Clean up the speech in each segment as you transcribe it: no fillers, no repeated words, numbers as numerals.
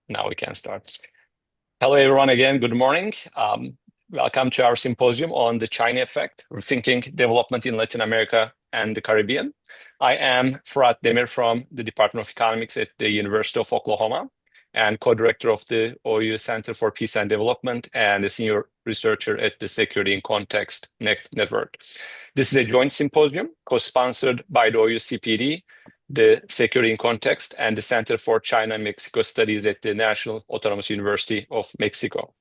Now we can start. Hello, everyone, again. Good morning. Welcome to our symposium on the China effect, rethinking development in Latin America and the Caribbean. I am Fırat Demir from the Department of Economics at the University of Oklahoma and co-director of the OU Center for Peace and Development and a senior researcher at the Security in Context Network. This is a joint symposium co-sponsored by the OU CPD, the Security in Context, and the Center for China-Mexico Studies at the National Autonomous University of Mexico.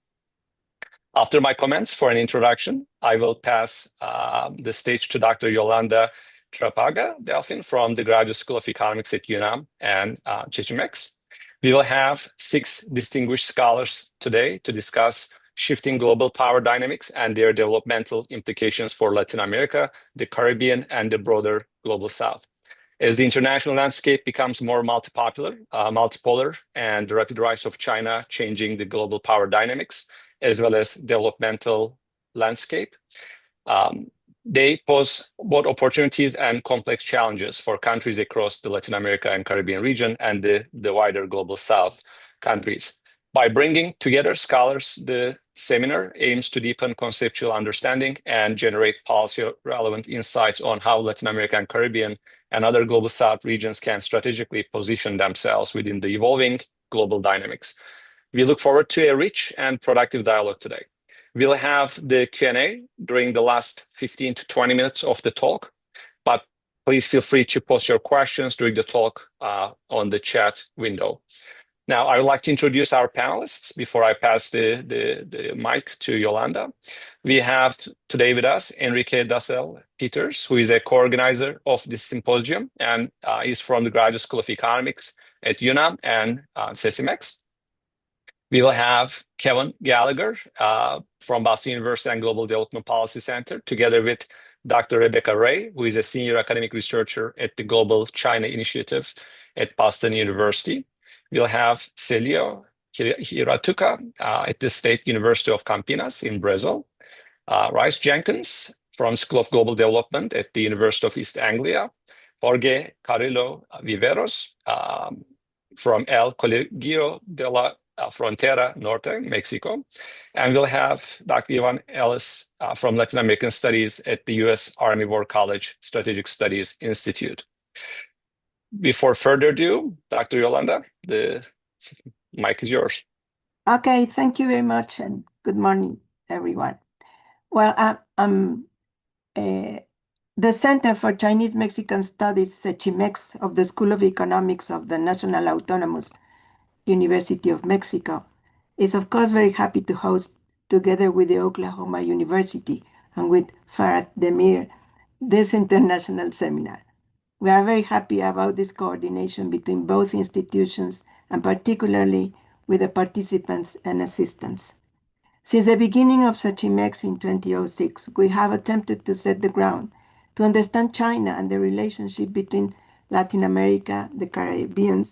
After my comments for an introduction, I will pass the stage to Dr. Yolanda Trapaga Delfin from the Graduate School of Economics at UNAM and Cechimex. We will have 6 distinguished scholars today to discuss shifting global power dynamics and their developmental implications for Latin America, the Caribbean, and the broader global South. As the international landscape becomes more multipolar, and the rapid rise of China changing the global power dynamics, as well as developmental landscape, they pose both opportunities and complex challenges for countries across the Latin America and Caribbean region and the wider global South countries. By bringing together scholars, the seminar aims to deepen conceptual understanding and generate policy-relevant insights on how Latin America and Caribbean and other global South regions can strategically position themselves within the evolving global dynamics. We look forward to a rich and productive dialogue today. We'll have the Q&A during the last 15 to 20 minutes of the talk, but please feel free to post your questions during the talk on the chat window. Now, I would like to introduce our panelists before I pass the mic to Yolanda. We have today with us Enrique Dassel Peters, who is a co-organizer of this symposium and is from the Graduate School of Economics at UNAM and Cechimex. We will have Kevin Gallagher from Boston University and Global Development Policy Center, together with Dr. Rebecca Ray, who is a senior academic researcher at the Global China Initiative at Boston University. We'll have Celio Hiratuka at the State University of Campinas in Brazil. Rice Jenkins from School of Global Development at the University of East Anglia. Jorge Carrillo Viveros from El Colegio de la Frontera Norte, Mexico. And we'll have Dr. Ivan Ellis from Latin American Studies at the U.S. Army War College Strategic Studies Institute. Before further ado, Dr. Yolanda, the mic is yours. Okay, thank you very much, and good morning, everyone. Well, I'm the Center for Chinese-Mexican Studies, Cechimex, of the School of Economics of the National Autonomous University of Mexico, is of course very happy to host, together with the Oklahoma University and with Fırat Demir, this international seminar. We are very happy about this coordination between both institutions and particularly with the participants and assistants. Since the beginning of Cechimex in 2006, we have attempted to set the ground to understand China and the relationship between Latin America, the Caribbean,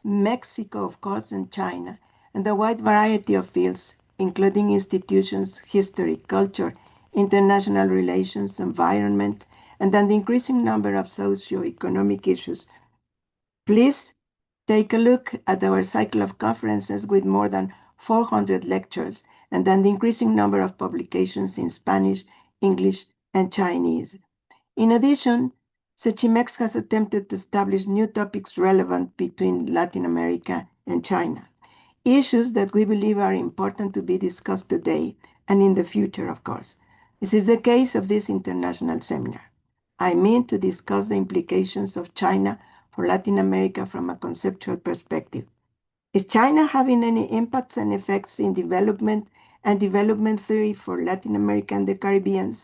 Mexico, of course, and China, and the wide variety of fields, including institutions, history, culture, international relations, environment, and then the increasing number of socio-economic issues. Please take a look at our cycle of conferences with more than 400 lectures, and then the increasing number of publications in Spanish, English, and Chinese. In addition, Cechimex has attempted to establish new topics relevant between Latin America and China, issues that we believe are important to be discussed today and in the future, of course. This is the case of this international seminar. I mean to discuss the implications of China for Latin America from a conceptual perspective. Is China having any impacts and effects in development and development theory for Latin America and the Caribbean?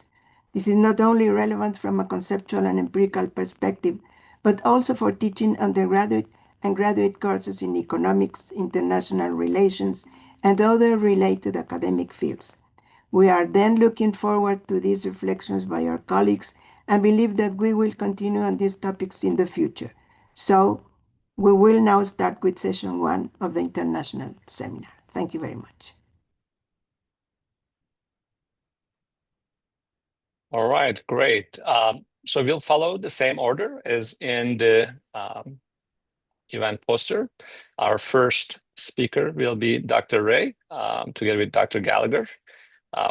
This is not only relevant from a conceptual and empirical perspective, but also for teaching undergraduate and graduate courses in economics, international relations, and other related academic fields. We are then looking forward to these reflections by our colleagues and believe that we will continue on these topics in the future. So we will now start with session 1 of the international seminar. Thank you very much. All right, great. So we'll follow the same order as in the event poster. Our first speaker will be Dr. Ray, together with Dr. Gallagher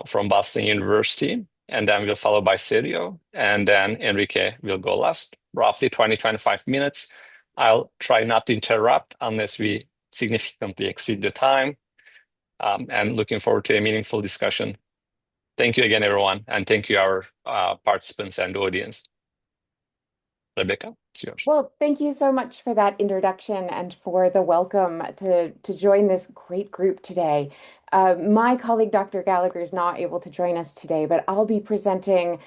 from Boston University. And then we'll follow by Sergio. And then Enrique will go last, roughly 20-25 minutes. I'll try not to interrupt unless we significantly exceed the time. And looking forward to a meaningful discussion. Thank you again, everyone. And thank you, our participants and audience. Rebecca, it's yours. Well, thank you so much for that introduction and for the welcome to join this great group today. My colleague, Dr. Gallagher, is not able to join us today, but I'll be presenting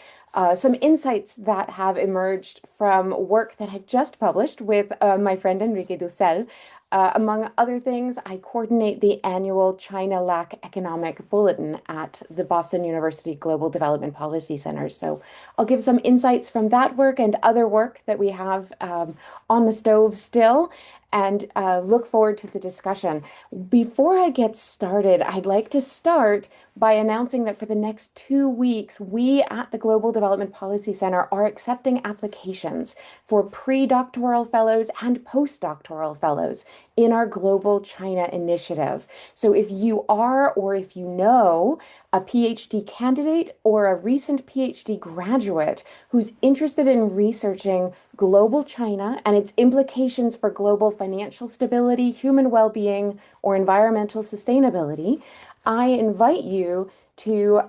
some insights that have emerged from work that I've just published with my friend Enrique Dussel. Among other things, I coordinate the annual China-LAC Economic Bulletin at the Boston University Global Development Policy Center. So I'll give some insights from that work and other work that we have on the stove still, and look forward to the discussion. Before I get started, I'd like to start by announcing that for the next 2 weeks, we at the Global Development Policy Center are accepting applications for pre-doctoral fellows and postdoctoral fellows in our Global China Initiative. So if you are, or if you know, a PhD candidate or a recent PhD graduate who's interested in researching global China and its implications for global financial stability, human well-being, or environmental sustainability, I invite you to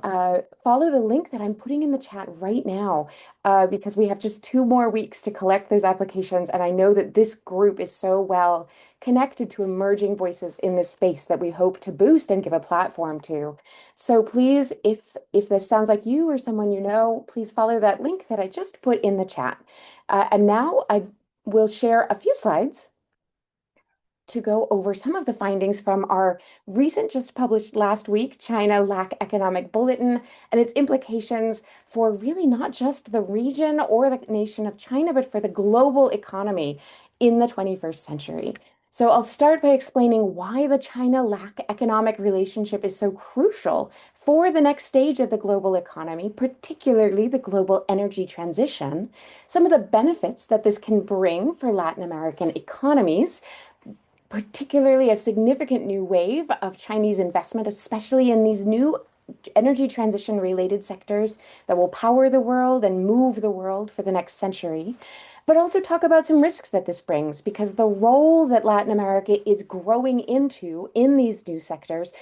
follow the link that I'm putting in the chat right now, because we have just 2 more weeks to collect those applications. And I know that this group is so well connected to emerging voices in this space that we hope to boost and give a platform to. So please, if this sounds like you or someone you know, please follow that link that I just put in the chat. And now I will share a few slides to go over some of the findings from our recent, just published last week, China-LAC Economic Bulletin and its implications for really not just the region or the nation of China, but for the global economy in the 21st century. So I'll start by explaining why the China-LAC economic relationship is so crucial for the next stage of the global economy, particularly the global energy transition, some of the benefits that this can bring for Latin American economies, particularly a significant new wave of Chinese investment, especially in these new energy transition related sectors that will power the world and move the world for the next century, but also talk about some risks that this brings, because the role that Latin America is growing into in these new sectors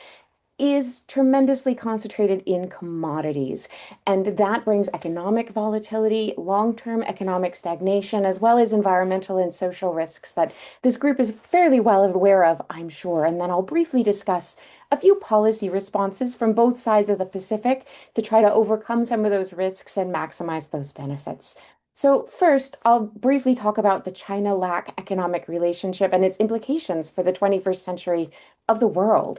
is tremendously concentrated in commodities. And that brings economic volatility, long-term economic stagnation, as well as environmental and social risks that this group is fairly well aware of, I'm sure. And then I'll briefly discuss a few policy responses from both sides of the Pacific to try to overcome some of those risks and maximize those benefits. So first, I'll briefly talk about the China-LAC economic relationship and its implications for the 21st century of the world.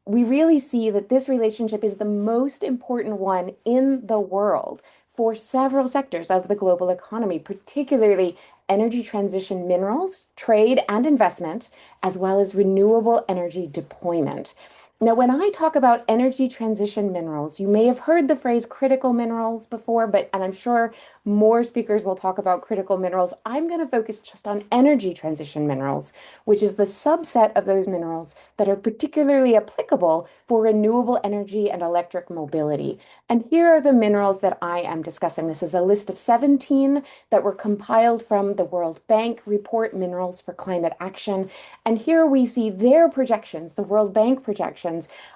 We really see that this relationship is the most important one in the world for several sectors of the global economy, particularly energy transition minerals, trade and investment, as well as renewable energy deployment. Now, when I talk about energy transition minerals, you may have heard the phrase critical minerals before, and I'm sure more speakers will talk about critical minerals. I'm going to focus just on energy transition minerals, which is the subset of those minerals that are particularly applicable for renewable energy and electric mobility. And here are the minerals that I am discussing. This is a list of 17 that were compiled from the World Bank report, Minerals for Climate Action. And here we see their projections, the World Bank projections,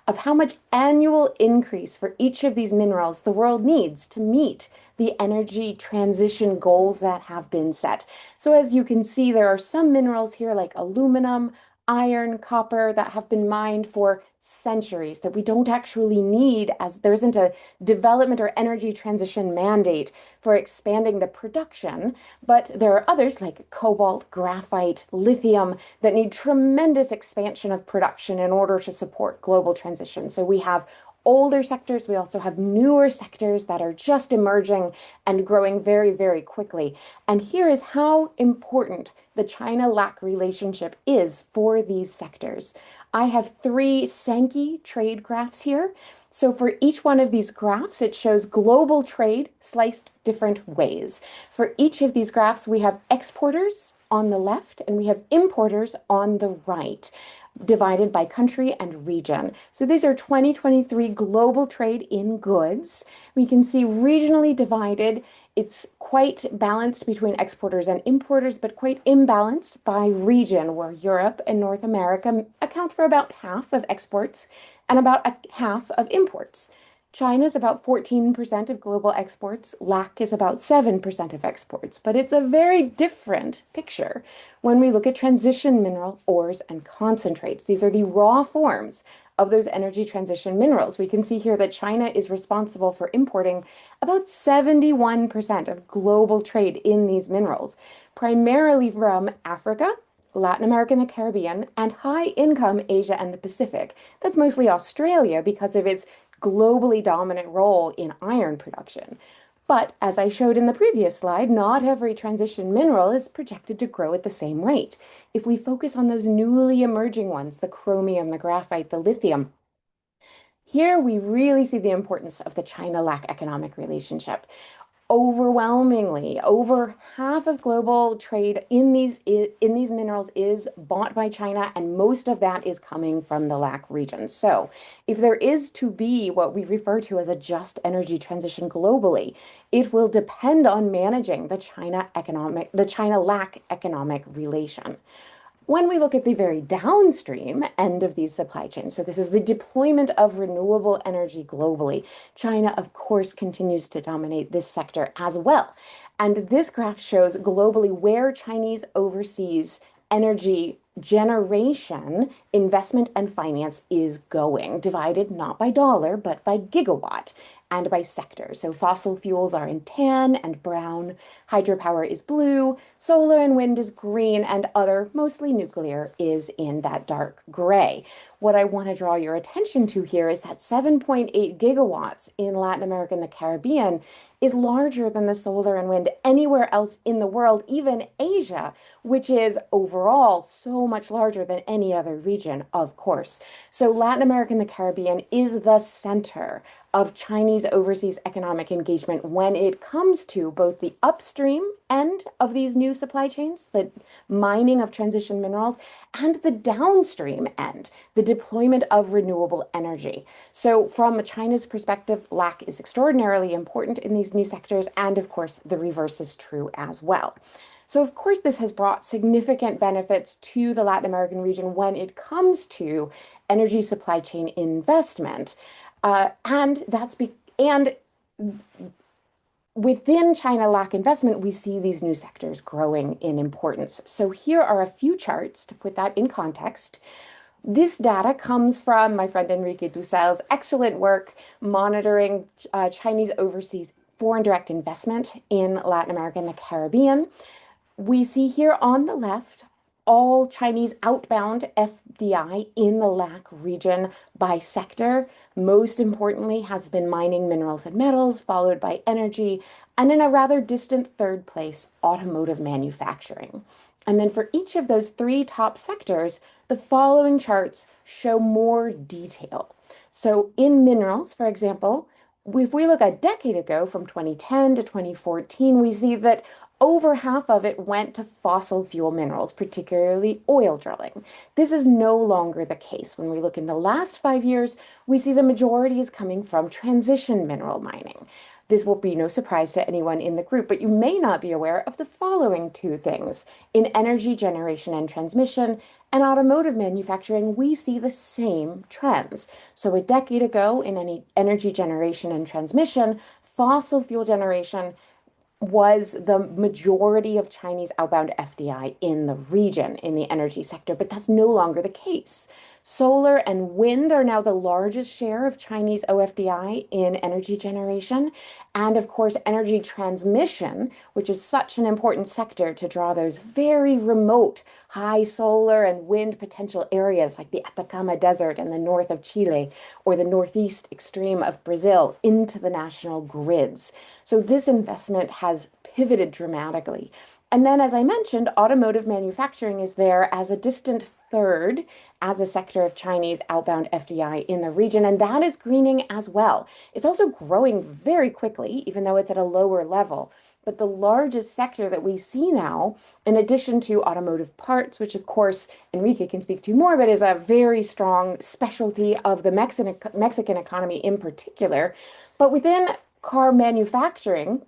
of how much annual increase for each of these minerals the world needs to meet the energy transition goals that have been set. So as you can see, there are some minerals here like aluminum, iron, copper that have been mined for centuries that we don't actually need, as there isn't a development or energy transition mandate for expanding the production. But there are others like cobalt, graphite, lithium that need tremendous expansion of production in order to support global transition. So we have older sectors. We also have newer sectors that are just emerging and growing very, very quickly. And here is how important the China-LAC relationship is for these sectors. I have 3 Sankey trade graphs here. So for each one of these graphs, it shows global trade sliced different ways. For each of these graphs, we have exporters on the left and we have importers on the right. divided by country and region. So these are 2023 global trade in goods. We can see regionally divided. It's quite balanced between exporters and importers, but quite imbalanced by region, where Europe and North America account for about half of exports and about half of imports. China is about 14% of global exports. LAC is about 7% of exports. But it's a very different picture when we look at transition mineral ores and concentrates. These are the raw forms of those energy transition minerals. We can see here that China is responsible for importing about 71% of global trade in these minerals, primarily from Africa, Latin America and the Caribbean, and high-income Asia and the Pacific. That's mostly Australia because of its globally dominant role in iron production. But as I showed in the previous slide, not every transition mineral is projected to grow at the same rate. If we focus on those newly emerging ones, the chromium, the graphite, the lithium, here we really see the importance of the China-LAC economic relationship. Overwhelmingly, over half of global trade in these minerals is bought by China, and most of that is coming from the LAC region. So if there is to be what we refer to as a just energy transition globally, it will depend on managing the China-LAC economic relation. When we look at the very downstream end of these supply chains, so this is the deployment of renewable energy globally, China, of course, continues to dominate this sector as well. And this graph shows globally where Chinese overseas energy generation, investment, and finance is going, divided not by dollar, but by gigawatt and by sector. So fossil fuels are in tan and brown, hydropower is blue, solar and wind is green, and other, mostly nuclear, is in that dark gray. What I want to draw your attention to here is that 7.8 gigawatts in Latin America and the Caribbean is larger than the solar and wind anywhere else in the world, even Asia, which is overall so much larger than any other region, of course. So Latin America and the Caribbean is the center of Chinese overseas economic engagement when it comes to both the upstream end of these new supply chains, the mining of transition minerals, and the downstream end, the deployment of renewable energy. So from China's perspective, LAC is extraordinarily important in these new sectors, and of course, the reverse is true as well. So of course, this has brought significant benefits to the Latin American region when it comes to energy supply chain investment. And within China LAC investment, we see these new sectors growing in importance. So here are a few charts to put that in context. This data comes from my friend Enrique Dussels' excellent work monitoring Chinese overseas foreign direct investment in Latin America and the Caribbean. We see here on the left all Chinese outbound FDI in the LAC region by sector. Most importantly has been mining, minerals, and metals, followed by energy, and in a rather distant third place, automotive manufacturing. And then for each of those three top sectors, the following charts show more detail. So in minerals, for example, if we look a decade ago from 2010 to 2014, we see that over half of it went to fossil fuel minerals, particularly oil drilling. This is no longer the case. When we look in the last 5 years, we see the majority is coming from transition mineral mining. This will be no surprise to anyone in the group, but you may not be aware of the following two things. In energy generation and transmission and automotive manufacturing, we see the same trends. So a decade ago, in any energy generation and transmission, fossil fuel generation was the majority of Chinese outbound FDI in the region, in the energy sector, but that's no longer the case. Solar and wind are now the largest share of Chinese OFDI in energy generation. And of course, energy transmission, which is such an important sector to draw those very remote high solar and wind potential areas like the Atacama Desert in the north of Chile or the northeast extreme of Brazil into the national grids. So this investment has pivoted dramatically. And then, as I mentioned, automotive manufacturing is there as a distant third as a sector of Chinese outbound FDI in the region, and that is greening as well. It's also growing very quickly, even though it's at a lower level. But the largest sector that we see now, in addition to automotive parts, which of course Enrique can speak to more, but is a very strong specialty of the Mexican economy in particular, but within car manufacturing,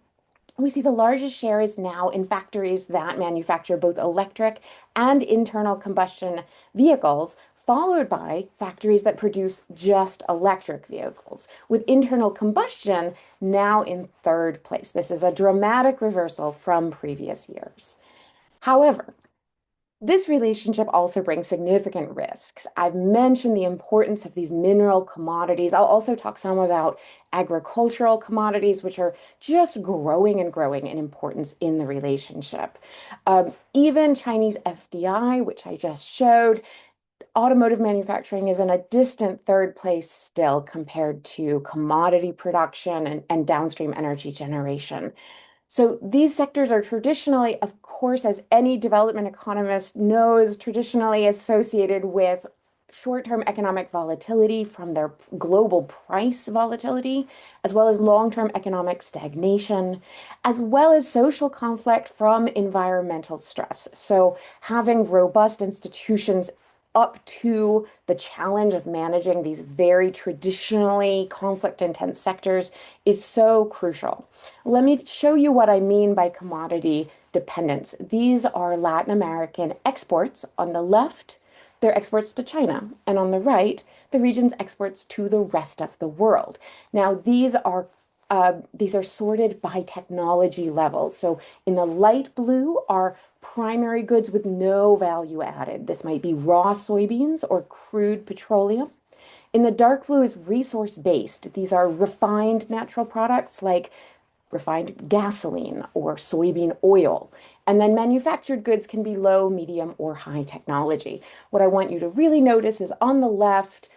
we see the largest share is now in factories that manufacture both electric and internal combustion vehicles, followed by factories that produce just electric vehicles, with internal combustion now in third place. This is a dramatic reversal from previous years. However, this relationship also brings significant risks. I've mentioned the importance of these mineral commodities. I'll also talk some about agricultural commodities, which are just growing and growing in importance in the relationship. Even Chinese FDI, which I just showed, automotive manufacturing is in a distant third place still compared to commodity production and downstream energy generation. So these sectors are traditionally, of course, as any development economist knows, traditionally associated with short-term economic volatility from their global price volatility, as well as long-term economic stagnation, as well as social conflict from environmental stress. So having robust institutions up to the challenge of managing these very traditionally conflict-intense sectors is so crucial. Let me show you what I mean by commodity dependence. These are Latin American exports. On the left, they're exports to China, and on the right, the region's exports to the rest of the world. Now, these are sorted by technology levels. So in the light blue are primary goods with no value added. This might be raw soybeans or crude petroleum. In the dark blue is resource-based. These are refined natural products like refined gasoline or soybean oil. And then manufactured goods can be low, medium, or high technology. What I want you to really notice is on the left,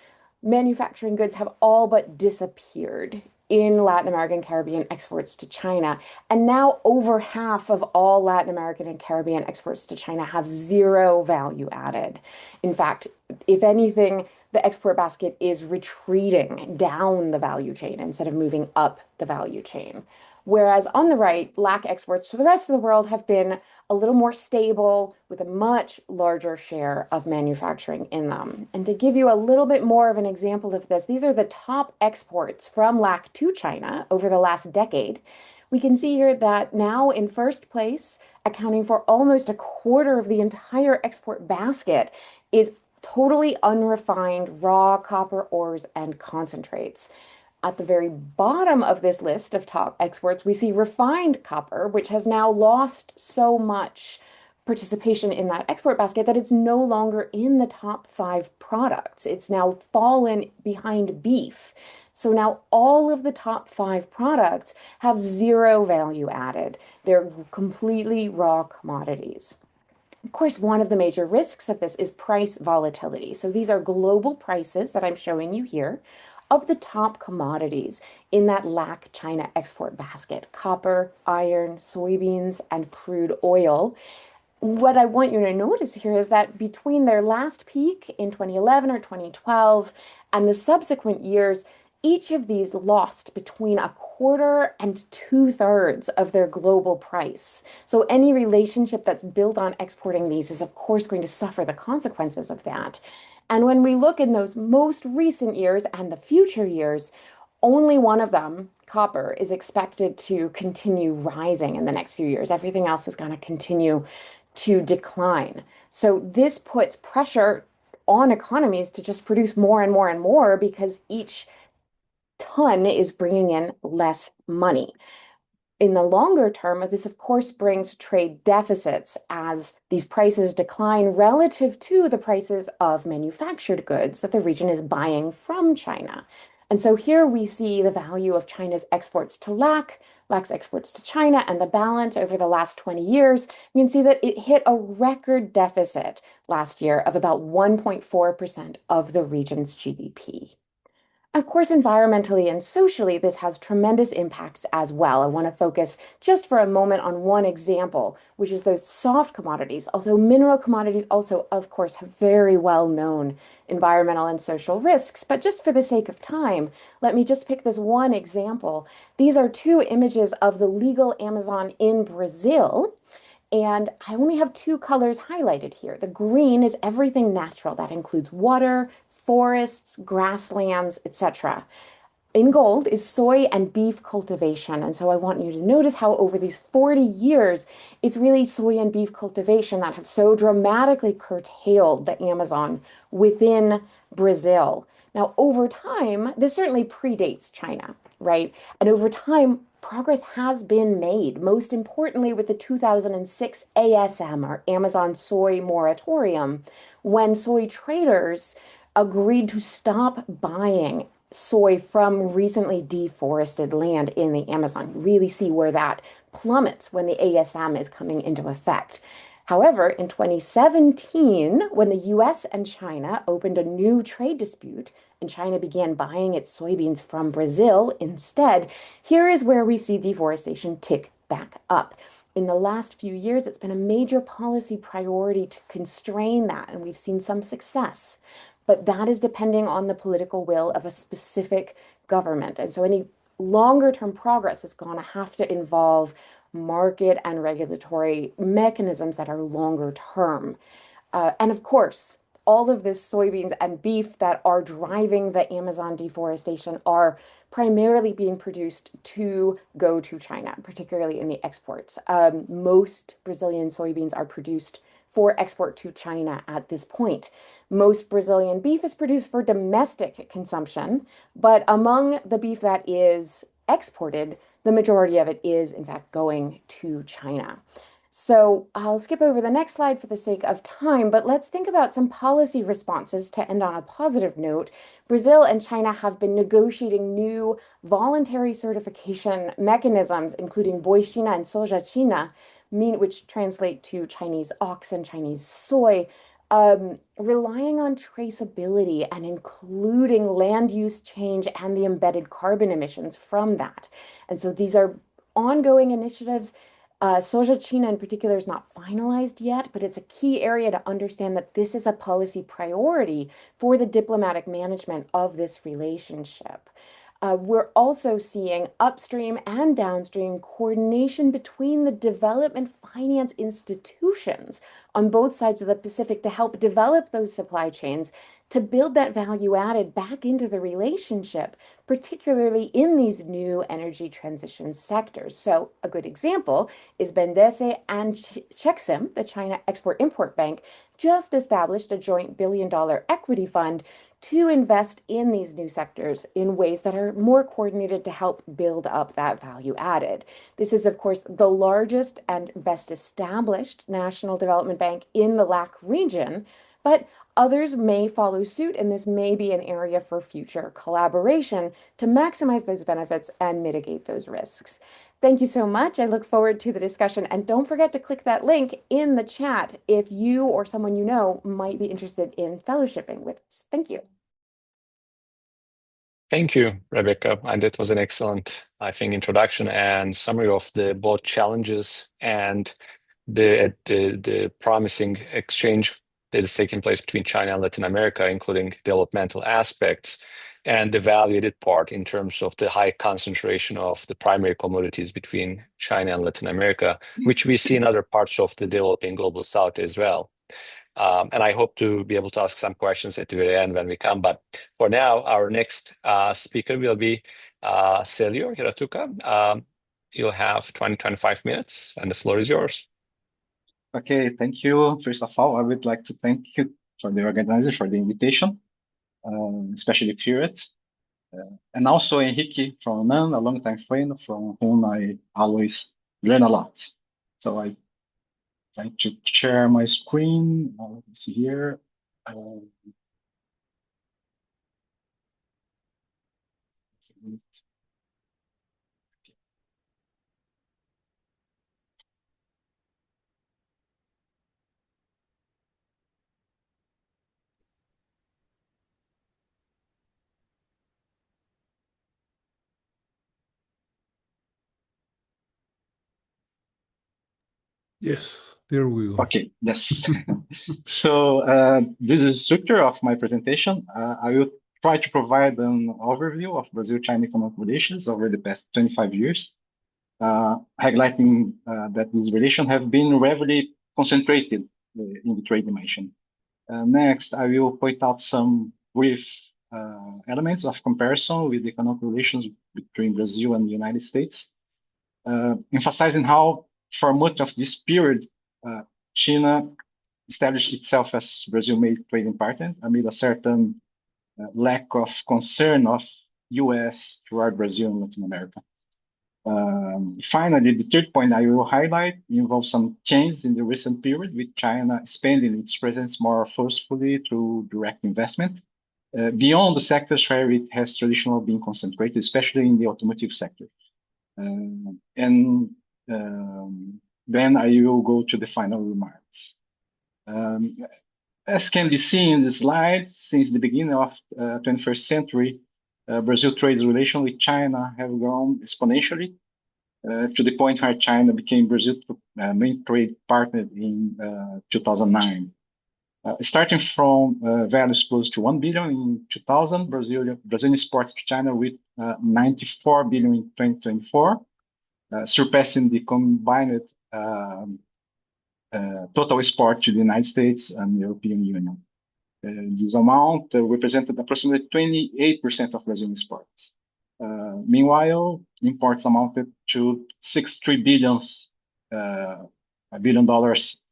manufacturing goods have all but disappeared in Latin American Caribbean exports to China. And now over half of all Latin American and Caribbean exports to China have zero value added. In fact, if anything, the export basket is retreating down the value chain instead of moving up the value chain. Whereas on the right, LAC exports to the rest of the world have been a little more stable with a much larger share of manufacturing in them. And to give you a little bit more of an example of this, these are the top exports from LAC to China over the last decade. We can see here that now in first place, accounting for almost a quarter of the entire export basket, is totally unrefined raw copper ores and concentrates. At the very bottom of this list of top exports, we see refined copper, which has now lost so much participation in that export basket that it's no longer in the top 5 products. It's now fallen behind beef. So now all of the top 5 products have zero value added. They're completely raw commodities. Of course, one of the major risks of this is price volatility. So these are global prices that I'm showing you here of the top commodities in that LAC China export basket: copper, iron, soybeans, and crude oil. What I want you to notice here is that between their last peak in 2011 or 2012 and the subsequent years, each of these lost between a quarter and 2/3 of their global price. So any relationship that's built on exporting these is, of course, going to suffer the consequences of that. And when we look in those most recent years and the future years, only one of them, copper, is expected to continue rising in the next few years. Everything else is going to continue to decline. So this puts pressure on economies to just produce more and more and more because each ton is bringing in less money. In the longer term, this of course brings trade deficits as these prices decline relative to the prices of manufactured goods that the region is buying from China. And so here we see the value of China's exports to LAC, LAC's exports to China, and the balance over the last 20 years. You can see that it hit a record deficit last year of about 1.4% of the region's GDP. Of course, environmentally and socially, this has tremendous impacts as well. I want to focus just for a moment on one example, which is those soft commodities, although mineral commodities also, of course, have very well-known environmental and social risks. But just for the sake of time, let me just pick this one example. These are two images of the legal Amazon in Brazil. And I only have two colors highlighted here. The green is everything natural. That includes water, forests, grasslands, etc. In gold is soy and beef cultivation. And so I want you to notice how over these 40 years, it's really soy and beef cultivation that have so dramatically curtailed the Amazon within Brazil. Now, over time, this certainly predates China, right? And over time, progress has been made, most importantly with the 2006 ASM, or Amazon Soy Moratorium, when soy traders agreed to stop buying soy from recently deforested land in the Amazon. You really see where that plummets when the ASM is coming into effect. However, in 2017, when the US and China opened a new trade dispute and China began buying its soybeans from Brazil instead, here is where we see deforestation tick back up. In the last few years, it's been a major policy priority to constrain that, and we've seen some success. But that is depending on the political will of a specific government. And so any longer term progress is going to have to involve market and regulatory mechanisms that are longer term. And of course, all of this soybeans and beef that are driving the Amazon deforestation are primarily being produced to go to China, particularly in the exports. Most Brazilian soybeans are produced for export to China at this point. Most Brazilian beef is produced for domestic consumption, but among the beef that is exported, the majority of it is, in fact, going to China. So I'll skip over the next slide for the sake of time, but let's think about some policy responses to end on a positive note. Brazil and China have been negotiating new voluntary certification mechanisms, including Boixina and Soja-China, which translate to Chinese ox and Chinese soy, relying on traceability and including land use change and the embedded carbon emissions from that. And so these are ongoing initiatives. Soja-China in particular is not finalized yet, but it's a key area to understand that this is a policy priority for the diplomatic management of this relationship. We're also seeing upstream and downstream coordination between the development finance institutions on both sides of the Pacific to help develop those supply chains to build that value added back into the relationship, particularly in these new energy transition sectors. So a good example is Bendese and Chexim, the China Export-Import Bank, just established a joint billion-dollar equity fund to invest in these new sectors in ways that are more coordinated to help build up that value added. This is, of course, the largest and best established national development bank in the LAC region, but others may follow suit, and this may be an area for future collaboration to maximize those benefits and mitigate those risks. Thank you so much. I look forward to the discussion. And don't forget to click that link in the chat if you or someone you know might be interested in fellowshipping with us. Thank you. Thank you, Rebecca. And it was an excellent, I think, introduction and summary of the both challenges and the promising exchange that is taking place between China and Latin America, including developmental aspects and the valued part in terms of the high concentration of the primary commodities between China and Latin America, which we see in other parts of the developing global south as well. And I hope to be able to ask some questions at the very end when we come. But for now, our next speaker will be Celio Hiratuka. You'll have 25 minutes, and the floor is yours. Okay, thank you. First of all, I would like to thank you for the organizer for the invitation, especially Firet, and also Henrique from UNAM, a longtime friend from whom I always learn a lot. So I try to share my screen. Let me see here. Yes, there we go. Okay, yes. So this is the structure of my presentation. I will try to provide an overview of Brazil-China economic relations over the past 25 years, highlighting that these relations have been heavily concentrated in the trade dimension. Next, I will point out some brief elements of comparison with economic relations between Brazil and the United States, emphasizing how, for much of this period, China established itself as Brazil's main trading partner amid a certain lack of concern of U.S. toward Brazil and Latin America. Finally, the third point I will highlight involves some changes in the recent period, with China expanding its presence more forcefully through direct investment beyond the sectors where it has traditionally been concentrated, especially in the automotive sector. Then I will go to the final remarks. As can be seen in the slide, since the beginning of 21st century, Brazil trade relations with China have grown exponentially to the point where China became Brazil's main trade partner in 2009. Starting from values close to 1 billion in 2000, Brazil exported to China with 94 billion in 2024, surpassing the combined total export to the United States and the European Union. This amount represented approximately 28% of Brazilian exports. Meanwhile, imports amounted to $63 billion,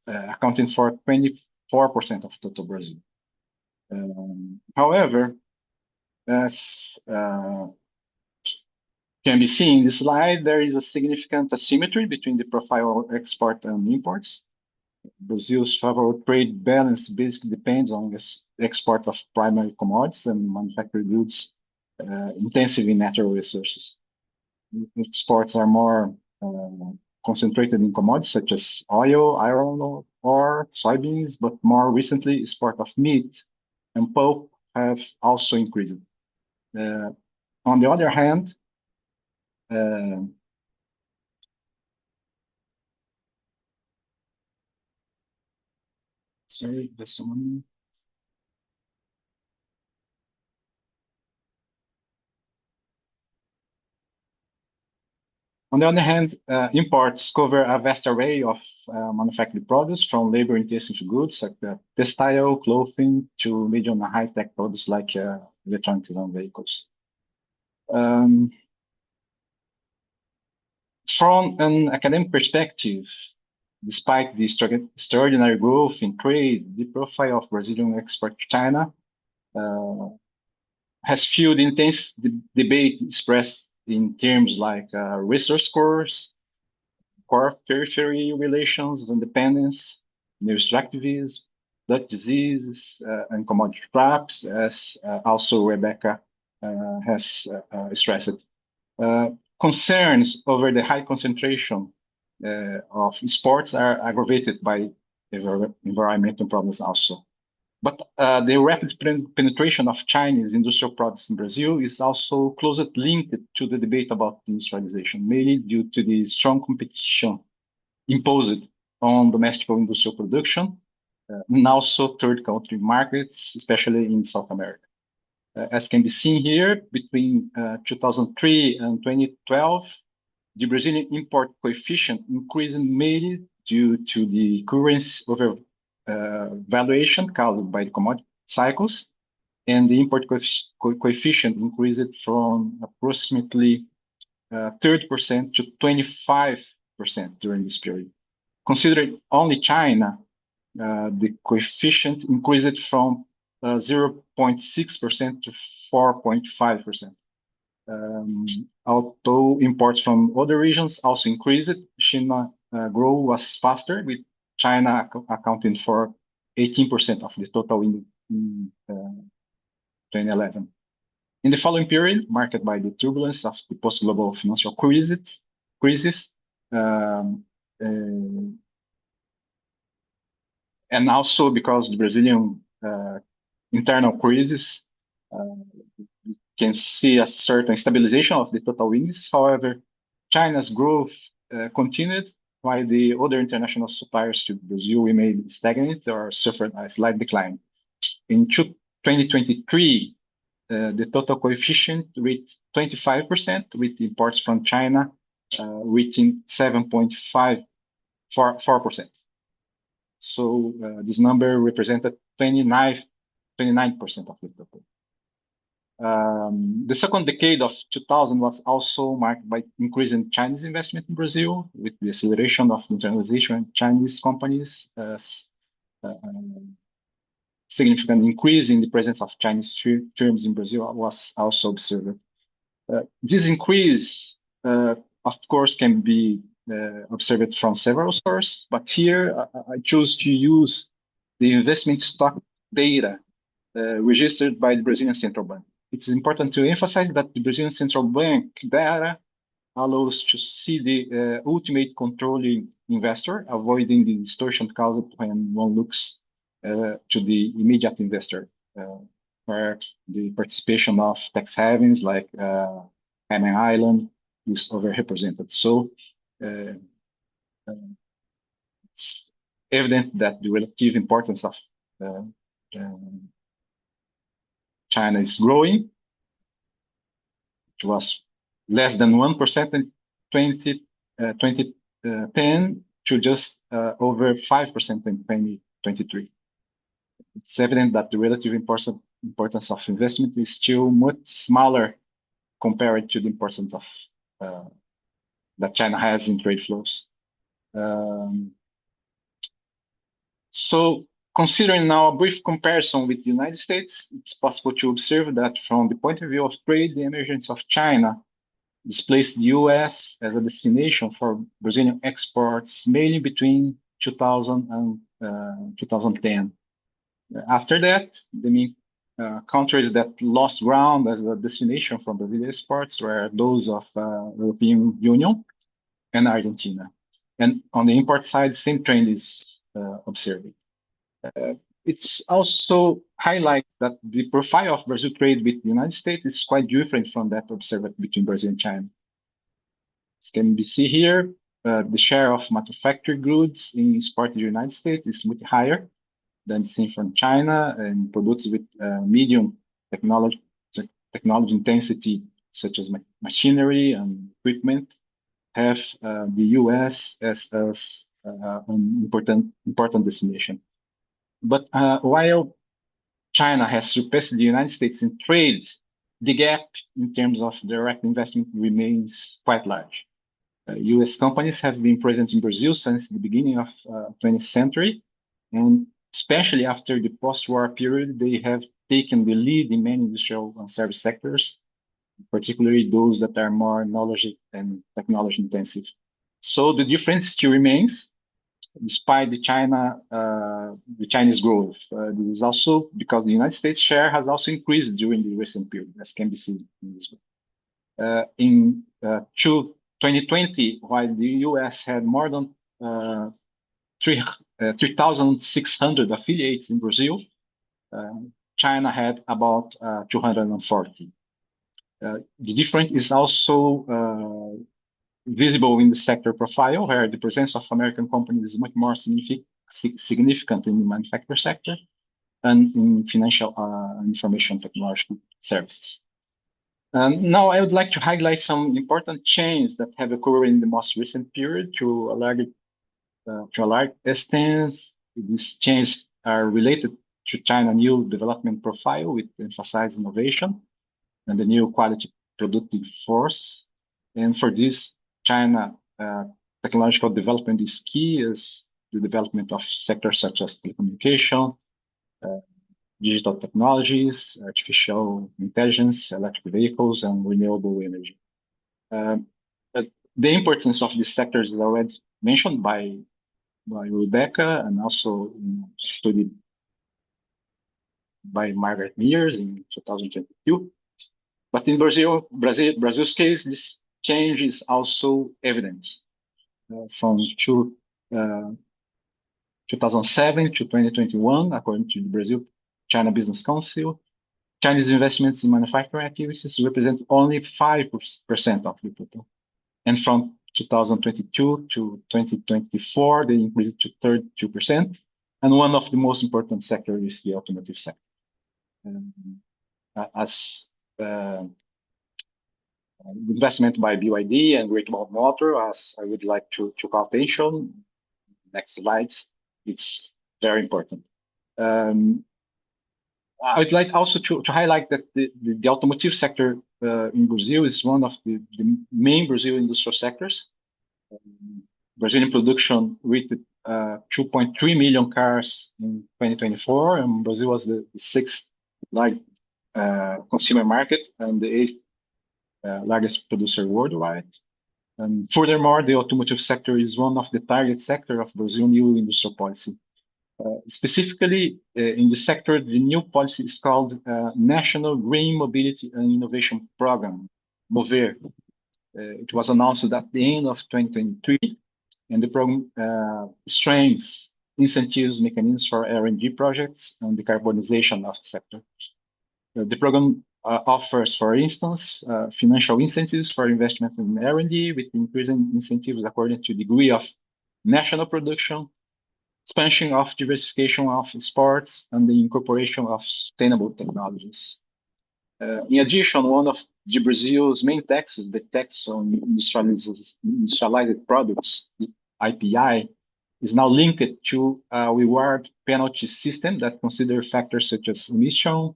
accounting for 24% of total Brazil. However, as can be seen in this slide, there is a significant asymmetry between the profile of export and imports. Brazil's favorable trade balance basically depends on the export of primary commodities and manufactured goods intensive in natural resources. Exports are more concentrated in commodities such as oil, iron ore, soybeans, but more recently, export of meat and pulp have also increased. On the other hand, sorry, this one. On the other hand, imports cover a vast array of manufactured products, from labor-intensive goods like textile, clothing, to medium and high-tech products like electronics and vehicles. From an academic perspective, despite the extraordinary growth in trade, the profile of Brazilian export to China has fueled intense debate expressed in terms like resource cores, core periphery relations, independence, new extractivism, Dutch diseases, and commodity traps, as also Rebecca has stressed. Concerns over the high concentration of sports are aggravated by environmental problems also. But the rapid penetration of Chinese industrial products in Brazil is also closely linked to the debate about industrialization, mainly due to the strong competition imposed on domestic industrial production and also third country markets, especially in South America. As can be seen here, between 2003 and 2012, the Brazilian import coefficient increased mainly due to the currency over valuation caused by the commodity cycles, and the import coefficient increased from approximately 30% to 25% during this period. Considering only China, the coefficient increased from 0.6% to 4.5%. Although imports from other regions also increased, China growth was faster, with China accounting for 18% of the total in 2011. In the following period, marked by the turbulence of the post-global financial crisis, and also because the Brazilian internal crisis, you can see a certain stabilization of the total index. However, China's growth continued while the other international suppliers to Brazil remained stagnant or suffered a slight decline. In 2023, the total coefficient reached 25%, with imports from China reaching 7.54%. So this number represented 29% of the total. The second decade of 2000 was also marked by increasing Chinese investment in Brazil, with the acceleration of internalization of Chinese companies, significant increase in the presence of Chinese firms in Brazil was also observed. This increase, of course, can be observed from several sources, but here I choose to use the investment stock data registered by the Brazilian Central Bank. It's important to emphasize that the Brazilian Central Bank data allows to see the ultimate controlling investor, avoiding the distortion caused when one looks to the immediate investor, where the participation of tax havens like Cayman Island is overrepresented. So it's evident that the relative importance of China is growing. It was less than 1% in 2010 to just over 5% in 2023. It's evident that the relative importance of investment is still much smaller compared to the importance of that China has in trade flows. So considering now a brief comparison with the United States, it's possible to observe that from the point of view of trade, the emergence of China displaced the US as a destination for Brazilian exports, mainly between 2000 and 2010. After that, the main countries that lost ground as a destination for Brazilian exports were those of European Union and Argentina. And on the import side, same trend is observed. It's also highlight that the profile of Brazil trade with the United States is quite different from that observed between Brazil and China. As can be seen here, the share of manufactured goods in exported to the United States is much higher than seen from China, and products with medium technology intensity, such as machinery and equipment, have the US as an important destination. But while China has surpassed the United States in trade, the gap in terms of direct investment remains quite large. US companies have been present in Brazil since the beginning of 20th century, and especially after the post-war period, they have taken the lead in many industrial and service sectors, particularly those that are more knowledge and technology intensive. So the difference still remains, despite the Chinese growth. This is also because the United States share has also increased during the recent period, as can be seen in this way. In 2020, while the US had more than 3,600 affiliates in Brazil, China had about 240. The difference is also visible in the sector profile, where the presence of American companies is much more significant in the manufacturing sector and in financial information technology services. Now, I would like to highlight some important changes that have occurred in the most recent period to a large extent. These changes are related to China's new development profile, with emphasized innovation and the new quality productive force. And for this, China technological development is key, as the development of sectors such as telecommunication, digital technologies, artificial intelligence, electric vehicles, and renewable energy. The importance of these sectors is already mentioned by Rebecca, and also studied by Margaret Mears in 2022. But in Brazil's case, this change is also evident. From 2007 to 2021, according to the Brazil-China Business Council, Chinese investments in manufacturing activities represent only 5% of the total. And from 2022 to 2024, they increased to 32%. And one of the most important sectors is the automotive sector. As investment by BYD and Great Wall Motor, as I would like to call attention, next slides, it's very important. I would like also to highlight that the automotive sector in Brazil is one of the main Brazilian industrial sectors. Brazilian production reached 2.3 million cars in 2024, and Brazil was the sixth largest consumer market and the eighth largest producer worldwide. And furthermore, the automotive sector is one of the target sectors of Brazil's new industrial policy. Specifically, in the sector, the new policy is called National Green Mobility and Innovation Program, MOVER. It was announced at the end of 2023, and the program strengthens incentives mechanisms for R&D projects and decarbonization of the sector. The program offers, for instance, financial incentives for investment in R&D with increasing incentives according to degree of national production, expansion of diversification of sports, and the incorporation of sustainable technologies. In addition, one of Brazil's main taxes, the tax on industrialized products, the IPI, is now linked to a reward penalty system that considers factors such as emission,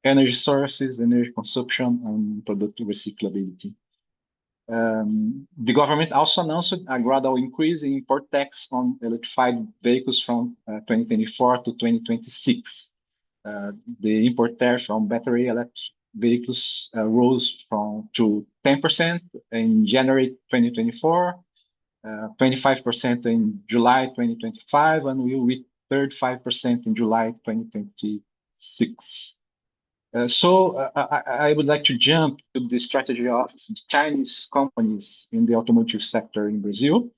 energy sources, energy consumption, and product recyclability. The government also announced a gradual increase in import tax on electrified vehicles from 2024 to 2026. The import tariff on battery electric vehicles rose to 10% in January 2024, 25% in July 2025, and will reach 35% in July 2026. I would like to jump to the strategy of Chinese companies in the automotive sector in Brazil.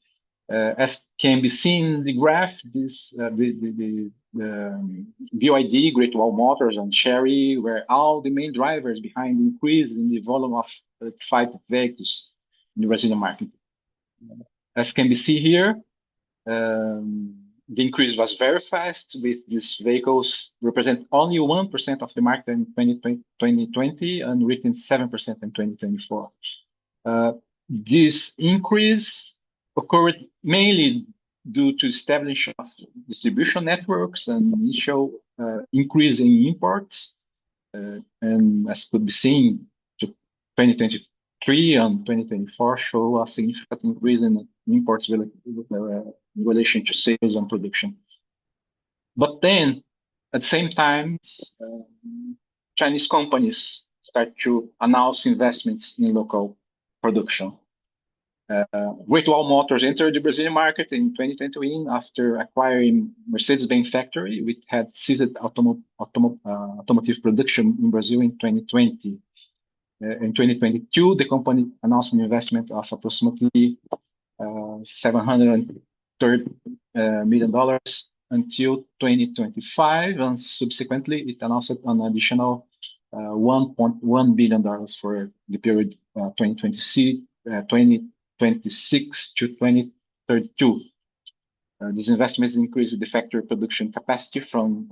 As can be seen in the graph, the BYD, Great Wall Motors, and Chery were all the main drivers behind the increase in the volume of electrified vehicles in the Brazilian market. As can be seen here, the increase was very fast, with these vehicles represent only 1% of the market in 2020 and reaching 7% in 2024. This increase occurred mainly due to establishment of distribution networks and initial increase in imports. And as could be seen, 2023 and 2024 show a significant increase in imports in relation to sales and production. But then, at the same time, Chinese companies start to announce investments in local production. Great Wall Motors entered the Brazilian market in 2021 after acquiring Mercedes-Benz factory, which had ceased automotive production in Brazil in 2020. In 2022, the company announced an investment of approximately $730 million until 2025, and subsequently it announced an additional $1.1 billion for the period 2026 to 2032. These investments increased the factory production capacity from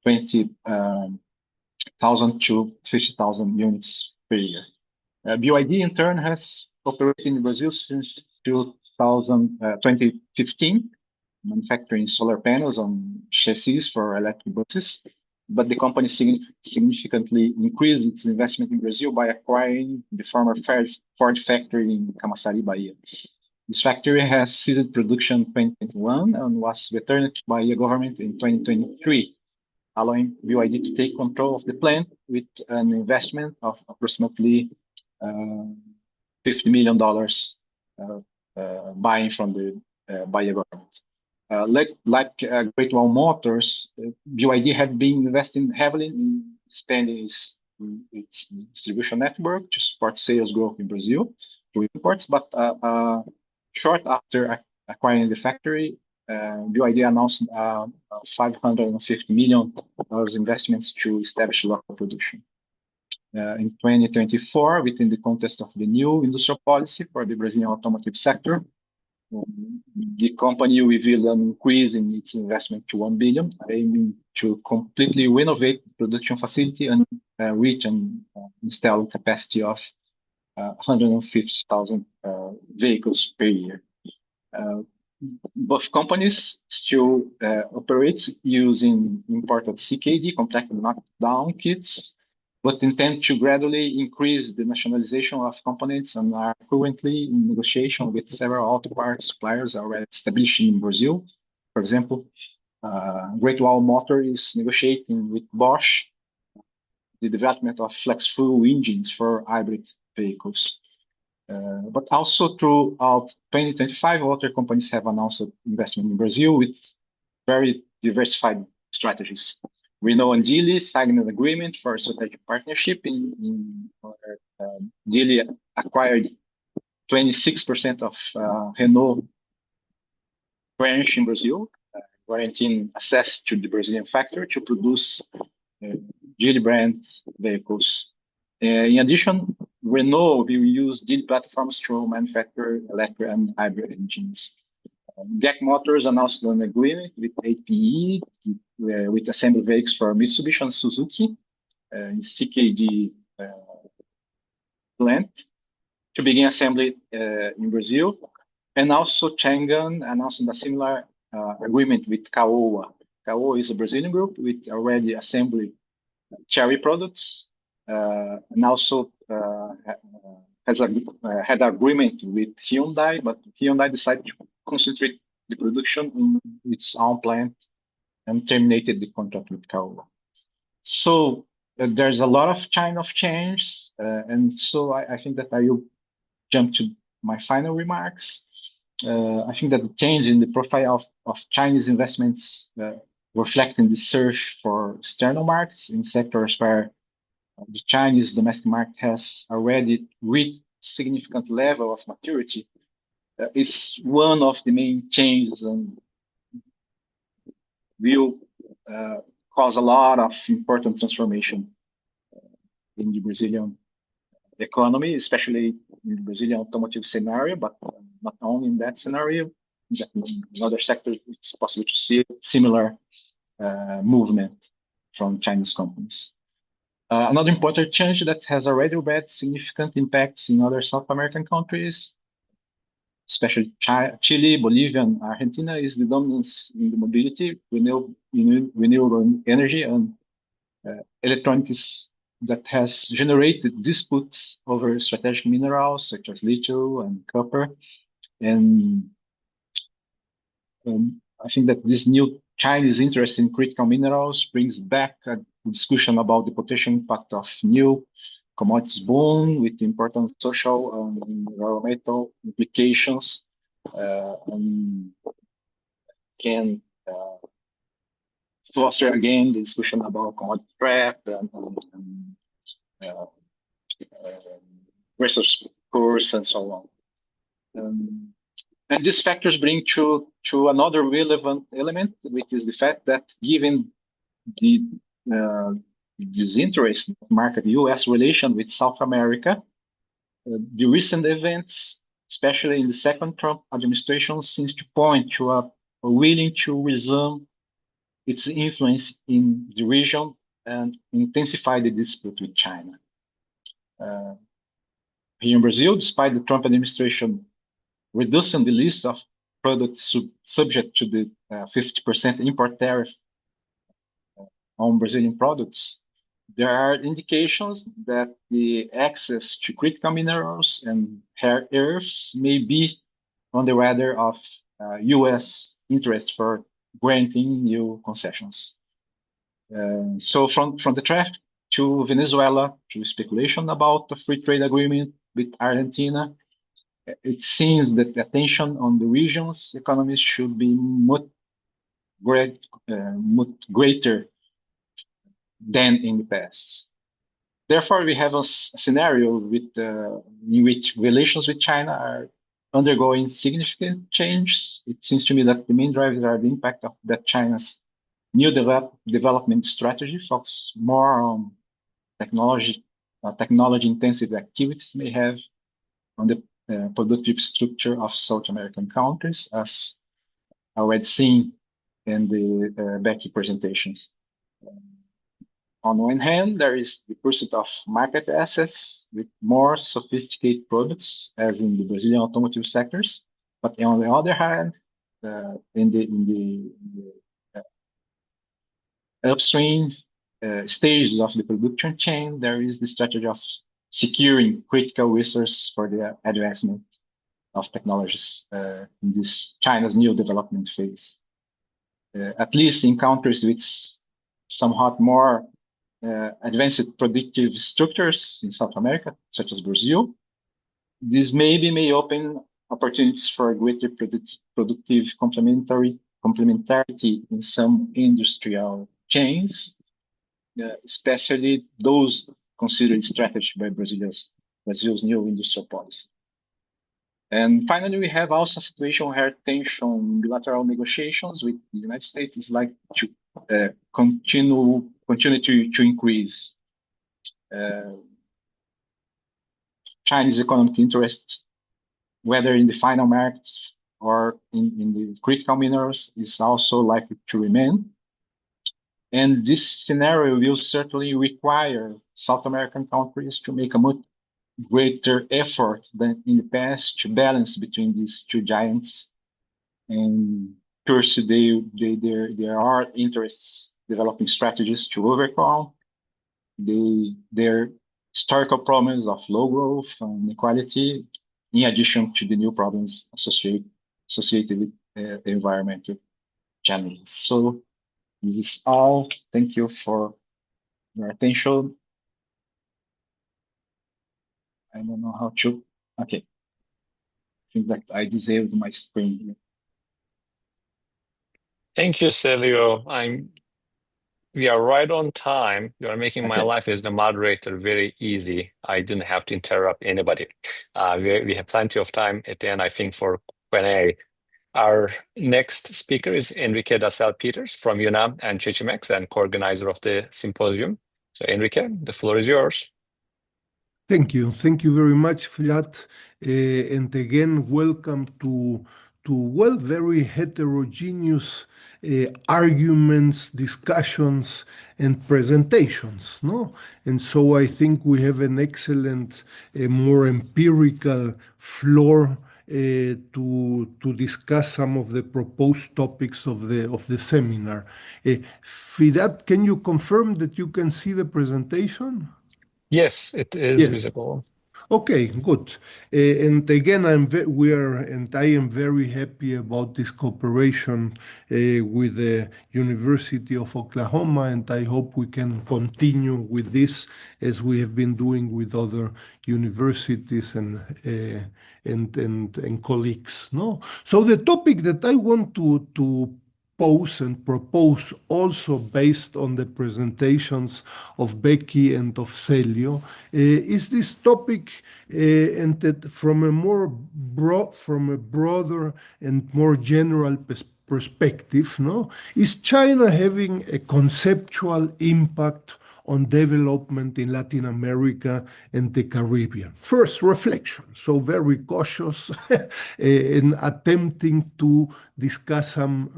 20,000 to 50,000 units per year. BYD in turn has operated in Brazil since 2015, manufacturing solar panels on chassis for electric buses. But the company significantly increased its investment in Brazil by acquiring the former Ford factory in Camaçari, Bahia. This factory has ceased production in 2021 and was returned to Bahia government in 2023, allowing BYD to take control of the plant with an investment of approximately $50 million buying from the Bahia government. Like Great Wall Motors, BYD had been investing heavily in expanding its distribution network to support sales growth in Brazil through imports. But short after acquiring the factory, BYD announced $550 million investments to establish local production. in 2024 within the context of the new industrial policy for the Brazilian automotive sector. The company revealed an increase in its investment to 1 billion, aiming to completely renovate the production facility and reach an installed capacity of 150,000 vehicles per year. Both companies still operate using imported CKD, complex knockdown kits, but intend to gradually increase the nationalization of components and are currently in negotiation with several auto parts suppliers already established in Brazil. For example, Great Wall Motor is negotiating with Bosch the development of flex fuel engines for hybrid vehicles. But also throughout 2025, water companies have announced investment in Brazil with very diversified strategies. Renault and Geely signed an agreement for a strategic partnership in Geely acquired 26% of Renault branch in Brazil, guaranteeing access to the Brazilian factory to produce Geely brand vehicles. In addition, Renault will use Geely platforms to manufacture electric and hybrid engines. GAC Motors announced an agreement with APE with assembly vehicles for Mitsubishi and Suzuki in CKD plant to begin assembly in Brazil. And also Chang'an announced a similar agreement with Caoa. Caoa is a Brazilian group with already assembly cherry products, and also had an agreement with Hyundai, but Hyundai decided to concentrate the production in its own plant and terminated the contract with Caoa. So there's a lot of kind of change, and so I think that I will jump to my final remarks. I think that the change in the profile of Chinese investments reflecting the search for external markets in sectors where the Chinese domestic market has already reached significant level of maturity is one of the main changes and will cause a lot of important transformation in the Brazilian economy, especially in the Brazilian automotive scenario, but not only in that scenario. In other sectors, it's possible to see similar movement from Chinese companies. Another important change that has already had significant impacts in other South American countries, especially Chile, Bolivia, and Argentina, is the dominance in the mobility, renewable energy, and electronics that has generated disputes over strategic minerals such as lithium and copper. And I think that this new Chinese interest in critical minerals brings back a discussion about the potential impact of new commodities boom with important social and environmental implications, and can foster again the discussion about commodity trap and resource course and so on. And these factors bring to another relevant element, which is the fact that given the disinterest market U.S. relation with South America, the recent events, especially in the second Trump administration, seems to point to a willing to resume its influence in the region and intensify the dispute with China. Here in Brazil, despite the Trump administration reducing the list of products subject to the 50% import tariff on Brazilian products, there are indications that the access to critical minerals and rare earths may be on the radar of U.S. interest for granting new concessions. So from the draft to Venezuela to speculation about the free trade agreement with Argentina, it seems that the attention on the region's economies should be much greater than in the past. Therefore, we have a scenario in which relations with China are undergoing significant changes. It seems to me that the main drivers are the impact of that China's new development strategy, focus more on technology technology-intensive activities may have on the productive structure of South American countries, as already seen in the Becky presentations. On one hand, there is the pursuit of market access with more sophisticated products, as in the Brazilian automotive sectors. But on the other hand, in the upstream stages of the production chain, there is the strategy of securing critical resources for the advancement of technologies in this China's new development phase. At least in countries with somewhat more advanced productive structures in South America, such as Brazil, this may open opportunities for greater productive complementarity in some industrial chains, especially those considered strategic by Brazil's new industrial policy. And finally, we have also a situation where tension in bilateral negotiations with the United States is like to continue to increase. Chinese economic interests, whether in the final markets or in the critical minerals, is also likely to remain. And this scenario will certainly require South American countries to make a much greater effort than in the past to balance between these two giants. And pursue there are interests developing strategies to overcome their historical problems of low growth and inequality, in addition to the new problems associated with environmental challenges. So this is all. Thank you for your attention. I don't know how to. Okay. I think that I disabled my screen here. Thank you, Celio. We are right on time. You are making my life as the moderator very easy. I didn't have to interrupt anybody. We have plenty of time at the end, I think, for Q&A. Our next speaker is Enrique Dassel-Peters from UNAM and Cechimex and co-organizer of the symposium. So Enrique, the floor is yours. Thank you. Thank you very much, Fiat. And again, welcome to very heterogeneous arguments, discussions, and presentations, no? And so I think we have an excellent, more empirical floor to discuss some of the proposed topics of the seminar. Fiat, can you confirm that you can see the presentation? Yes, it is visible. Okay, good. And again, I am very happy about this cooperation with the University of Oklahoma, and I hope we can continue with this as we have been doing with other universities and colleagues. No, so the topic that I want to pose and propose, also based on the presentations of Becky and of Celio, is this topic, and that from a broader and more general perspective, no, is China having a conceptual impact on development in Latin America and the Caribbean? First, reflection. So very cautious in attempting to discuss some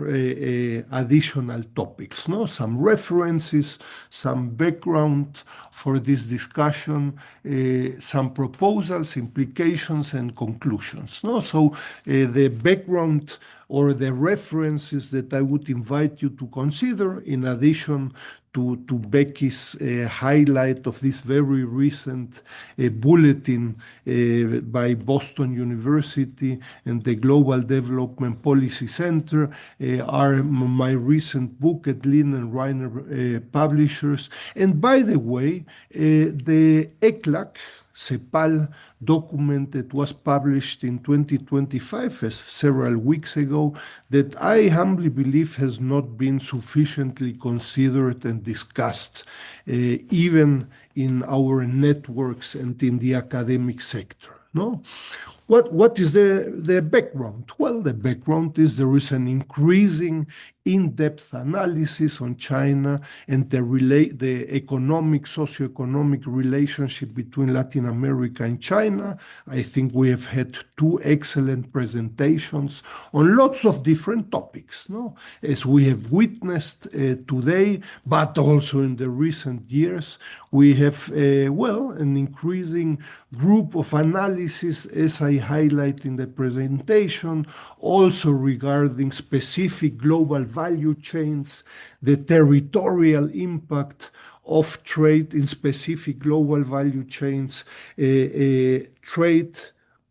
additional topics, no? Some references, some background for this discussion, some proposals, implications, and conclusions, no? So the background or the references that I would invite you to consider, in addition to Becky's highlight of this very recent bulletin by Boston University and the Global Development Policy Center, are my recent book at Lin and Reiner Publishers. And by the way, the ECLAC CEPAL document that was published in 2025, as several weeks ago, that I humbly believe has not been sufficiently considered and discussed, even in our networks and in the academic sector. No? What is the background? Well, the background is there is an increasing in-depth analysis on China and the economic, socioeconomic relationship between Latin America and China. I think we have had two excellent presentations on lots of different topics, no? As we have witnessed today, but also in the recent years, we have, an increasing group of analysis, as I highlight in the presentation, also regarding specific global value chains, the territorial impact of trade in specific global value chains, trade,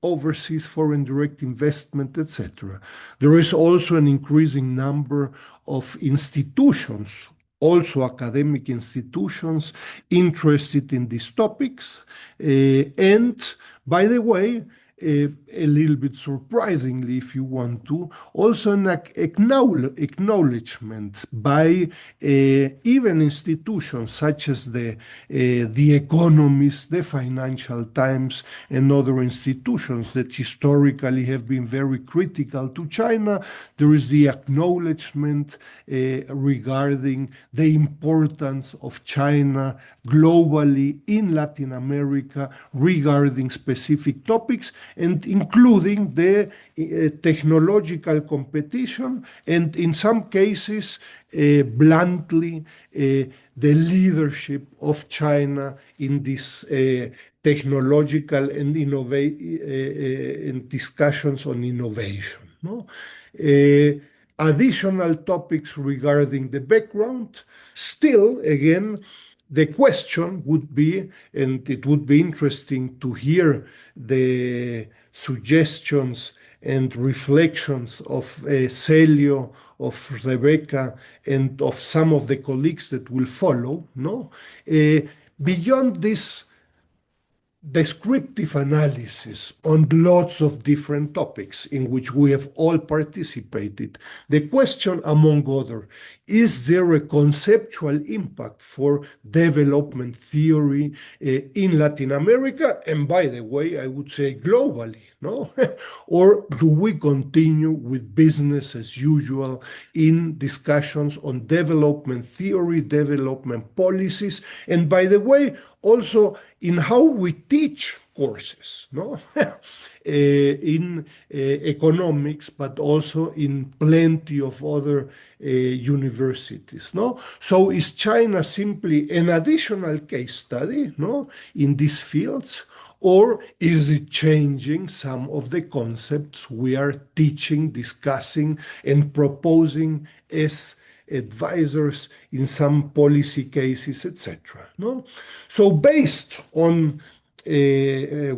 overseas foreign direct investment, etc. There is also an increasing number of institutions, also academic institutions, interested in these topics. And by the way, a little bit surprisingly, if you want to, also an acknowledgement by even institutions such as the Economist, the Financial Times, and other institutions that historically have been very critical to China. There is the acknowledgement regarding the importance of China globally in Latin America regarding specific topics, and including the technological competition, and in some cases, bluntly, the leadership of China in this technological and in discussions on innovation. No? Additional topics regarding the background. Still, again, the question would be, and it would be interesting to hear the suggestions and reflections of Celio, of Rebecca, and of some of the colleagues that will follow, no? Beyond this descriptive analysis on lots of different topics in which we have all participated, the question, among others, is there a conceptual impact for development theory in Latin America? And by the way, I would say globally, no? Or do we continue with business as usual in discussions on development theory, development policies, and by the way, also in how we teach courses, no? In economics, but also in plenty of other universities, no? So is China simply an additional case study, no, in these fields, or is it changing some of the concepts we are teaching, discussing, and proposing as advisors in some policy cases, etc. No? So based on a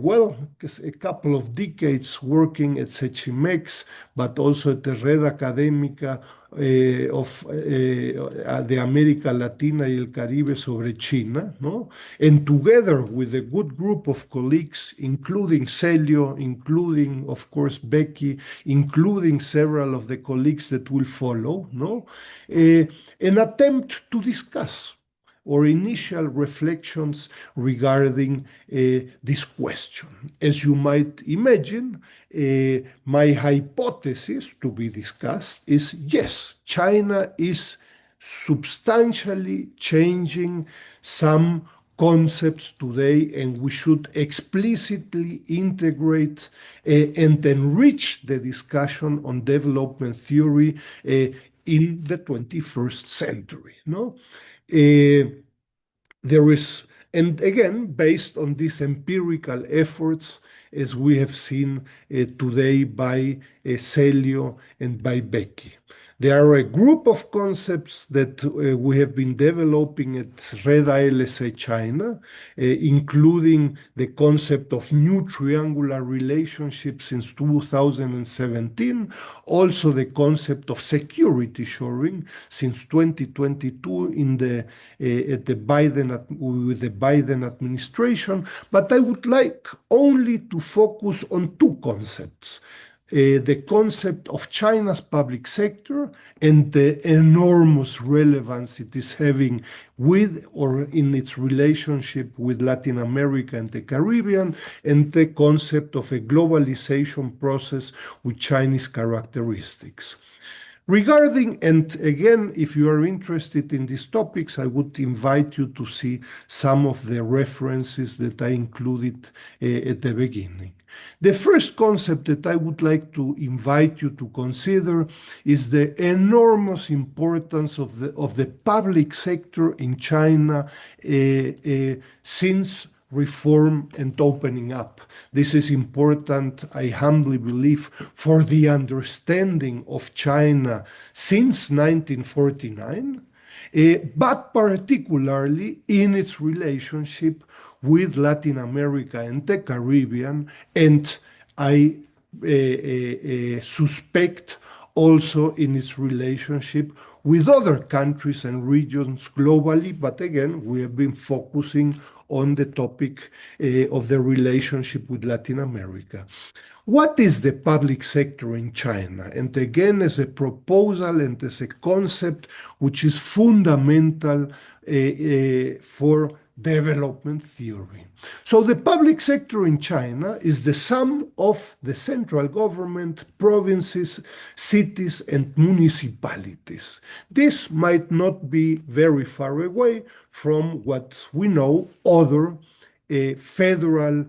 couple of decades working at Cechimex, but also at the Red Académica of the América Latina y el Caribe sobre China, no? And together with a good group of colleagues, including Celio, including, of course, Becky, including several of the colleagues that will follow, no? An attempt to discuss or initial reflections regarding this question. As you might imagine, my hypothesis to be discussed is yes, China is substantially changing some concepts today, and we should explicitly integrate and enrich the discussion on development theory in the 21st century. No? There is, and again, based on these empirical efforts, as we have seen today by Celio and by Becky. There are a group of concepts that we have been developing at Red ALC China, including the concept of new triangular relationships since 2017, also the concept of security shoring since 2022 with the Biden administration. But I would like only to focus on two concepts. The concept of China's public sector and the enormous relevance it is having with or in its relationship with Latin America and the Caribbean, and the concept of a globalization process with Chinese characteristics. Regarding, and again, if you are interested in these topics, I would invite you to see some of the references that I included at the beginning. The first concept that I would like to invite you to consider is the enormous importance of the public sector in China since reform and opening up. This is important, I humbly believe, for the understanding of China since 1949, but particularly in its relationship with Latin America and the Caribbean, and I suspect also in its relationship with other countries and regions globally, but again, we have been focusing on the topic of the relationship with Latin America. What is the public sector in China? And again, as a proposal and as a concept which is fundamental for development theory. So the public sector in China is the sum of the central government, provinces, cities, and municipalities. This might not be very far away from what we know other federal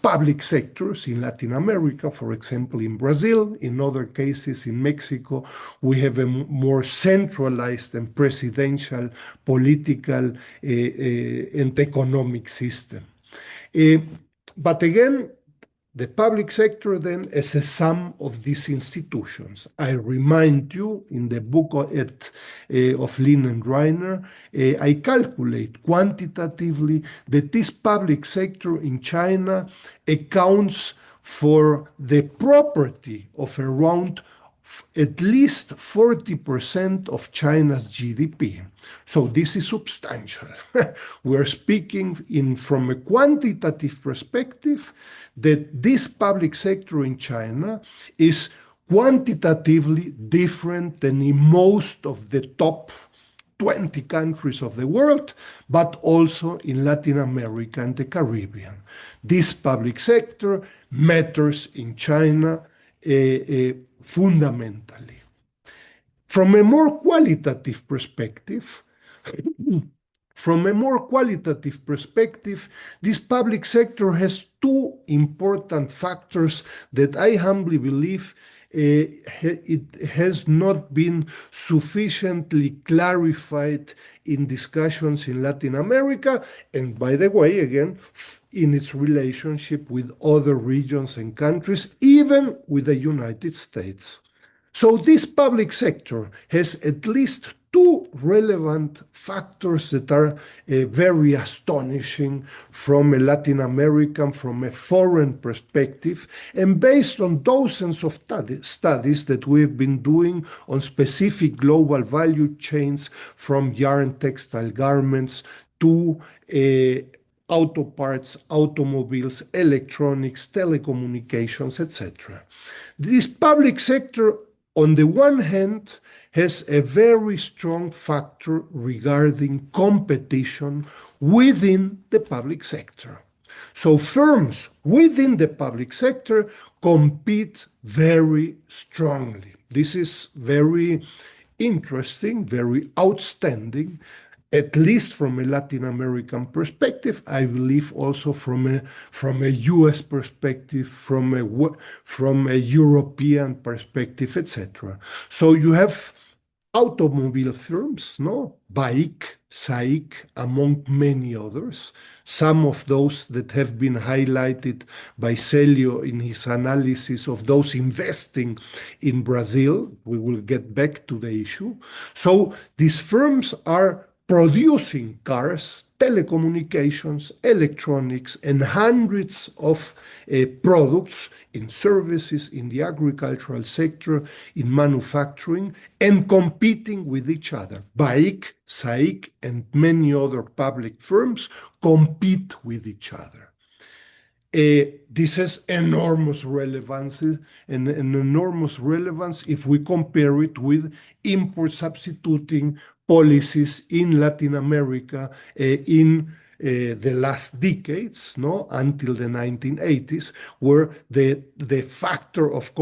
public sectors in Latin America, for example, in Brazil. In other cases, in Mexico, we have a more centralized and presidential political and economic system. But again, the public sector then is a sum of these institutions. I remind you, in the book of Lin and Reiner, I calculate quantitatively that this public sector in China accounts for the property of around at least 40% of China's GDP. So this is substantial. We're speaking from a quantitative perspective that this public sector in China is quantitatively different than in most of the top 20 countries of the world, but also in Latin America and the Caribbean. This public sector matters in China fundamentally. From a more qualitative perspective, this public sector has two important factors that I humbly believe it has not been sufficiently clarified in discussions in Latin America, and by the way, again, in its relationship with other regions and countries, even with the United States. So this public sector has at least two relevant factors that are very astonishing from a Latin American, from a foreign perspective, and based on dozens of studies that we've been doing on specific global value chains, from yarn textile garments to auto parts, automobiles, electronics, telecommunications, etc. This public sector, on the one hand, has a very strong factor regarding competition within the public sector. So firms within the public sector compete very strongly. This is very interesting, very outstanding, at least from a Latin American perspective. I believe also from a US perspective, from a European perspective, etc. So you have automobile firms, no? BAIC, SAIC, among many others. Some of those that have been highlighted by Celio in his analysis of those investing in Brazil. We will get back to the issue. So these firms are producing cars, telecommunications, electronics, and hundreds of products in services, in the agricultural sector, in manufacturing, and competing with each other. BAIC, SAIC, and many other public firms compete with each other. This has enormous relevance, an enormous relevance if we compare it with import substituting policies in Latin America, in the last decades, no, until the 1980s, where the factor of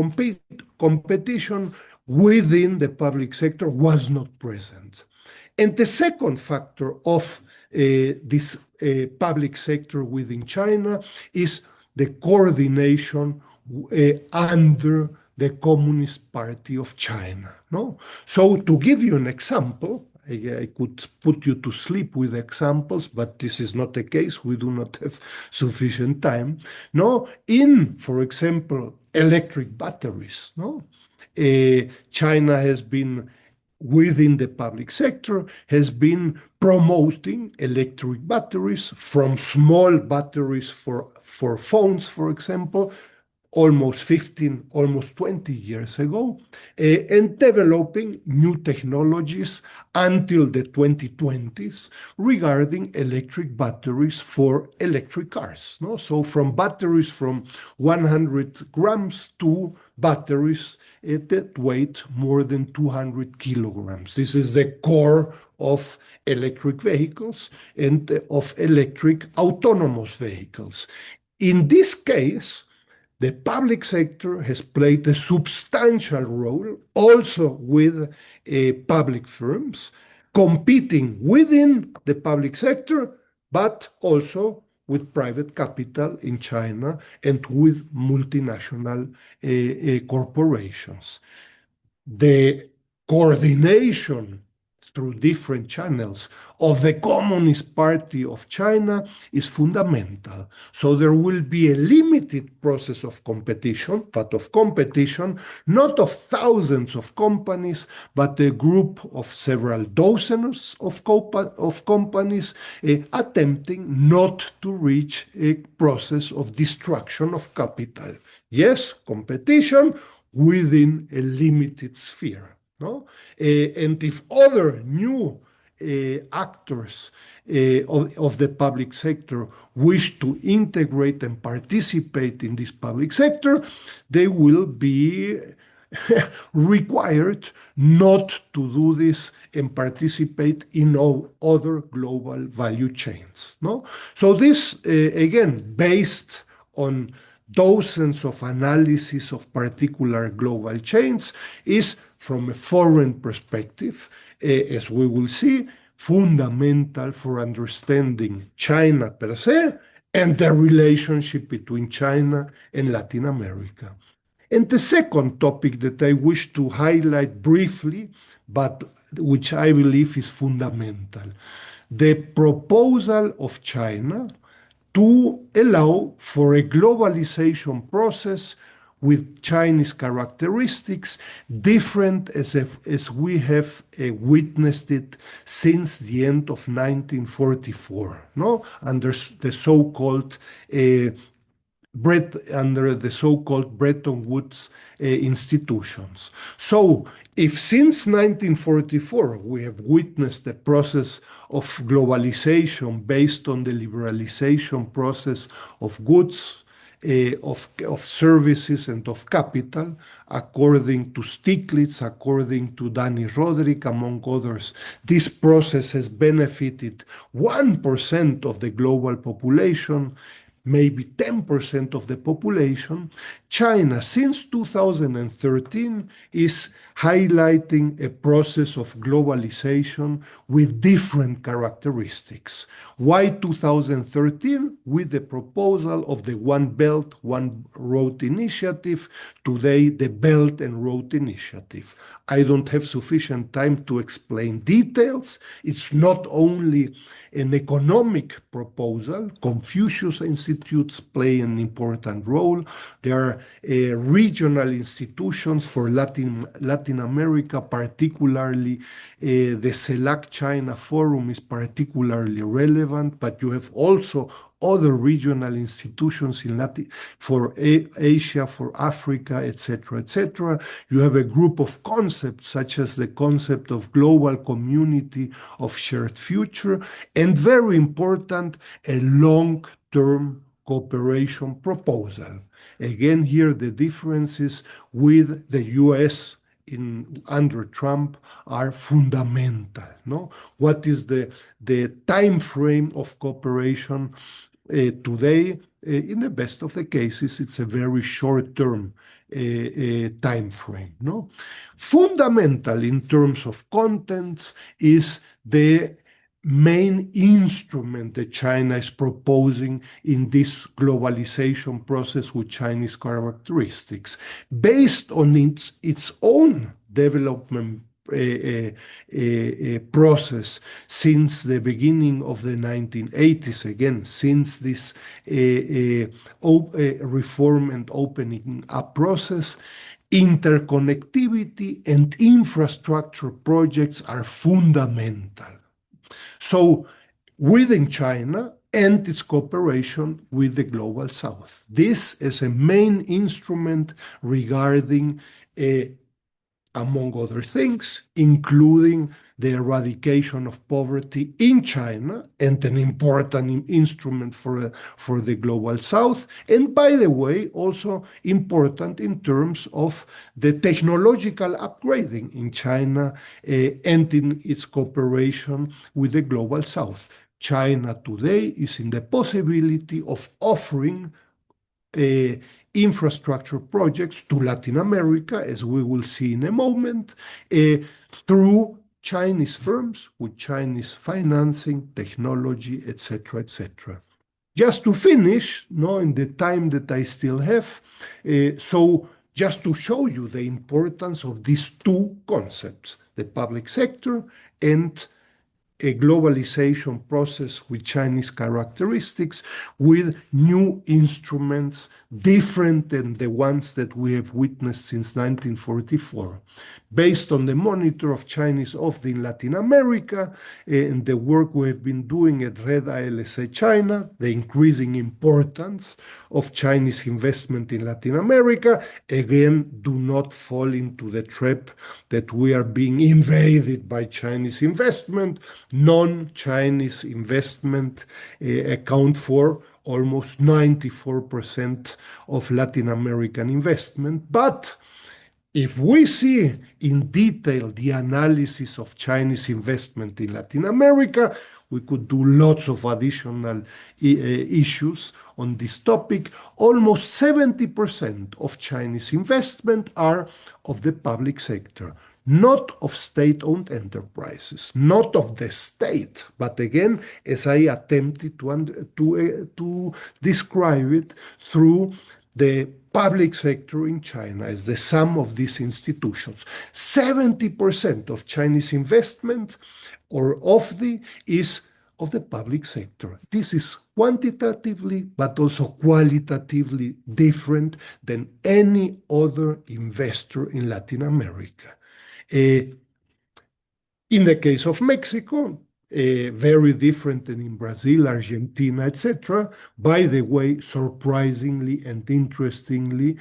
competition within the public sector was not present. And the second factor of this public sector within China is the coordination under the Communist Party of China. No? So to give you an example, I could put you to sleep with examples, but this is not the case. We do not have sufficient time. No, in, for example, electric batteries. No, China has been within the public sector has been promoting electric batteries, from small batteries for phones, for example, almost 15, almost 20 years ago, and developing new technologies until the 2020s regarding electric batteries for electric cars. No? So from batteries from 100 grams to batteries that weight more than 200 kilograms. This is the core of electric vehicles and of electric autonomous vehicles. In this case, the public sector has played a substantial role, also with public firms, competing within the public sector, but also with private capital in China and with multinational corporations. The coordination through different channels of the Communist Party of China is fundamental. So there will be a limited process of competition, but of competition, not of thousands of companies, but a group of several dozens of companies attempting not to reach a process of destruction of capital. Yes, competition within a limited sphere. No? And if other new actors of the public sector wish to integrate and participate in this public sector, they will be required not to do this and participate in all other global value chains. No? So this, again, based on dozens of analysis of particular global chains, is from a foreign perspective, as we will see, fundamental for understanding China per se and the relationship between China and Latin America. And the second topic that I wish to highlight briefly, but which I believe is fundamental, the proposal of China to allow for a globalization process with Chinese characteristics different as we have witnessed it since the end of 1944, no? Under the so-called Bretton Woods institutions. So if since 1944 we have witnessed the process of globalization based on the liberalization process of goods, of services and of capital, according to Stiglitz, according to Danny Roderick, among others, this process has benefited 1% of the global population, maybe 10% of the population. China, since 2013, is highlighting a process of globalization with different characteristics. Why 2013? With the proposal of the One Belt, One Road initiative, today the Belt and Road initiative. I don't have sufficient time to explain details. It's not only an economic proposal. Confucius institutes play an important role. There are regional institutions for Latin America, particularly the CELAC China Forum is particularly relevant, but you have also other regional institutions in for Asia, for Africa, etc., etc. You have a group of concepts such as the concept of global community of shared future, and very important, a long-term cooperation proposal. Again, here the differences with the US under Trump are fundamental. No, what is the time frame of cooperation today? In the best of the cases, it's a very short-term time frame. No, fundamental in terms of contents is the main instrument that China is proposing in this globalization process with Chinese characteristics, based on its own development process since the beginning of the 1980s, again, since this reform and opening up process. Interconnectivity and infrastructure projects are fundamental. So within China and its cooperation with the Global South. This is a main instrument regarding, among other things, including the eradication of poverty in China, and an important instrument for the Global South. And by the way, also important in terms of the technological upgrading in China and in its cooperation with the Global South. China today is in the possibility of offering infrastructure projects to Latin America, as we will see in a moment, through Chinese firms with Chinese financing, technology, etc., etc. Just to finish, in the time that I still have, so just to show you the importance of these two concepts, the public sector and a globalization process with Chinese characteristics, with new instruments different than the ones that we have witnessed since 1944. Based on the monitor of Chinese office in Latin America and the work we have been doing at Red ILSA China, the increasing importance of Chinese investment in Latin America, again, do not fall into the trap that we are being invaded by Chinese investment. Non-Chinese investment account for almost 94% of Latin American investment. But if we see in detail the analysis of Chinese investment in Latin America, we could do lots of additional issues on this topic. Almost 70% of Chinese investment are of the public sector, not of state-owned enterprises, not of the state, but again, as I attempted to describe it, through the public sector in China as the sum of these institutions. 70% of Chinese investment is of the public sector. This is quantitatively but also qualitatively different than any other investor in Latin America. In the case of Mexico, very different than in Brazil, Argentina, etc. By the way, surprisingly and interestingly,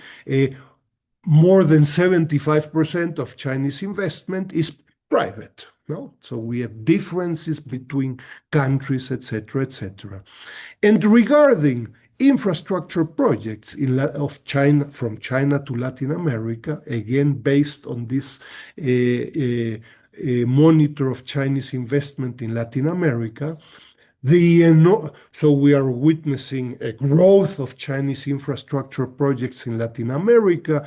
more than 75% of Chinese investment is private. No? So we have differences between countries, etc., etc. And regarding infrastructure projects of China, from China to Latin America, again based on this monitor of Chinese investment in Latin America, so we are witnessing a growth of Chinese infrastructure projects in Latin America,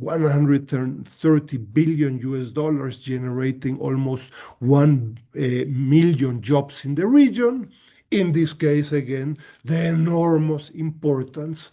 $130 billion, generating almost 1 million jobs in the region. In this case, again, the enormous importance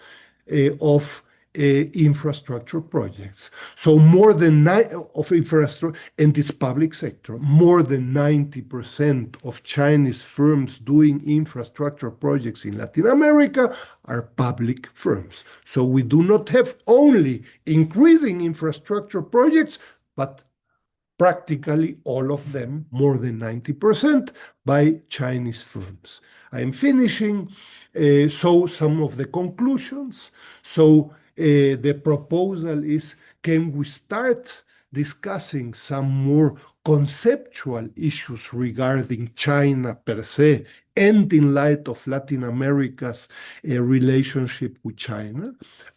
of infrastructure projects. So more than of infrastructure and its public sector, more than 90% of Chinese firms doing infrastructure projects in Latin America are public firms. So we do not have only increasing infrastructure projects, but practically all of them, more than 90%, by Chinese firms. I am finishing. So some of the conclusions. So the proposal is, can we start discussing some more conceptual issues regarding China per se, and in light of Latin America's relationship with China?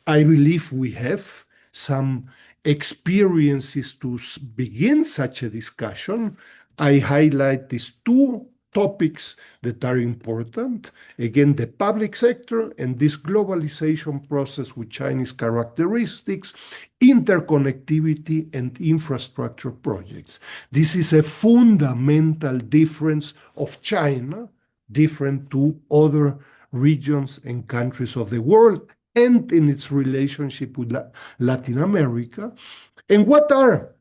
I believe we have some experiences to begin such a discussion, I highlight these two topics that are important. Again, the public sector and this globalization process with Chinese characteristics, interconnectivity, and infrastructure projects. This is a fundamental difference of China, different to other regions and countries of the world, and in its relationship with Latin America. And what are,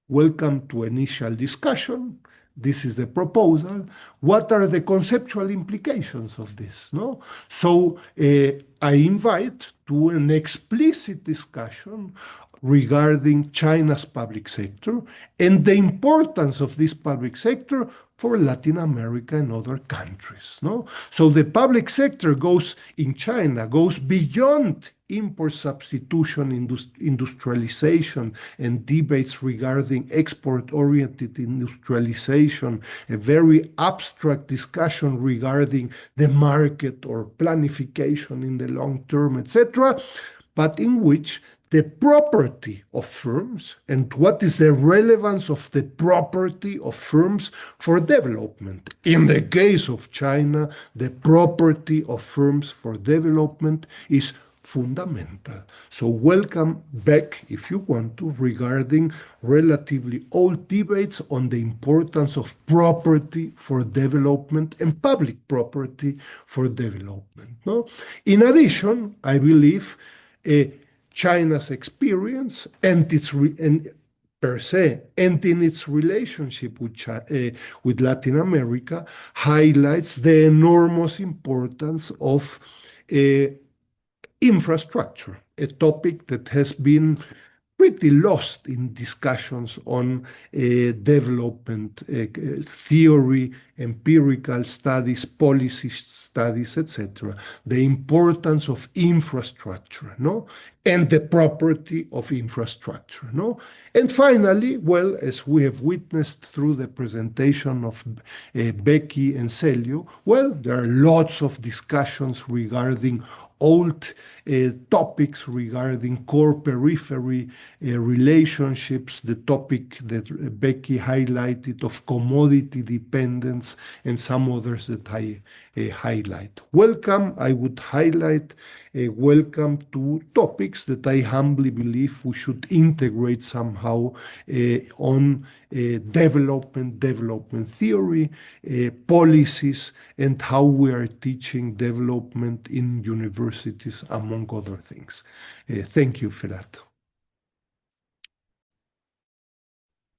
welcome to initial discussion, this is the proposal, what are the conceptual implications of this? No? So I invite to an explicit discussion regarding China's public sector and the importance of this public sector for Latin America and other countries. No? So the public sector in China goes beyond import substitution, industrialization, and debates regarding export-oriented industrialization, a very abstract discussion regarding the market or planification in the long term, etc., but in which the property of firms and what is the relevance of the property of firms for development. In the case of China, the property of firms for development is fundamental. So welcome back, if you want to, regarding relatively old debates on the importance of property for development and public property for development. No? In addition, I believe China's experience and per se, and in its relationship with Latin America, highlights the enormous importance of infrastructure, a topic that has been pretty lost in discussions on development theory, empirical studies, policy studies, etc. The importance of infrastructure, no, and the property of infrastructure, no. And finally, well, as we have witnessed through the presentation of Becky and Celio, well, there are lots of discussions regarding old topics regarding core periphery relationships, the topic that Becky highlighted of commodity dependence, and some others that I highlight. Welcome, I would highlight welcome to topics that I humbly believe we should integrate somehow on development theory, policies, and how we are teaching development in universities, among other things. Thank you for that.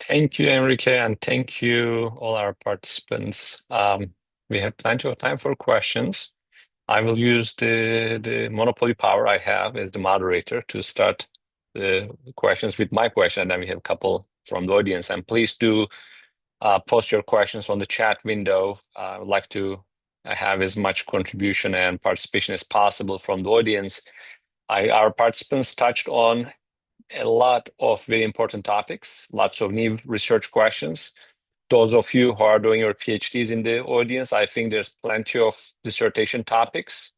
Thank you, Enrique, and thank you all our participants. We have plenty of time for questions. I will use the monopoly power I have as the moderator to start the questions with my question, and then we have a couple from the audience. And please do post your questions on the chat window. I would like to have as much contribution and participation as possible from the audience. Our participants touched on a lot of very important topics, lots of new research questions. Those of you who are doing your PhDs in the audience, I think there's plenty of dissertation topics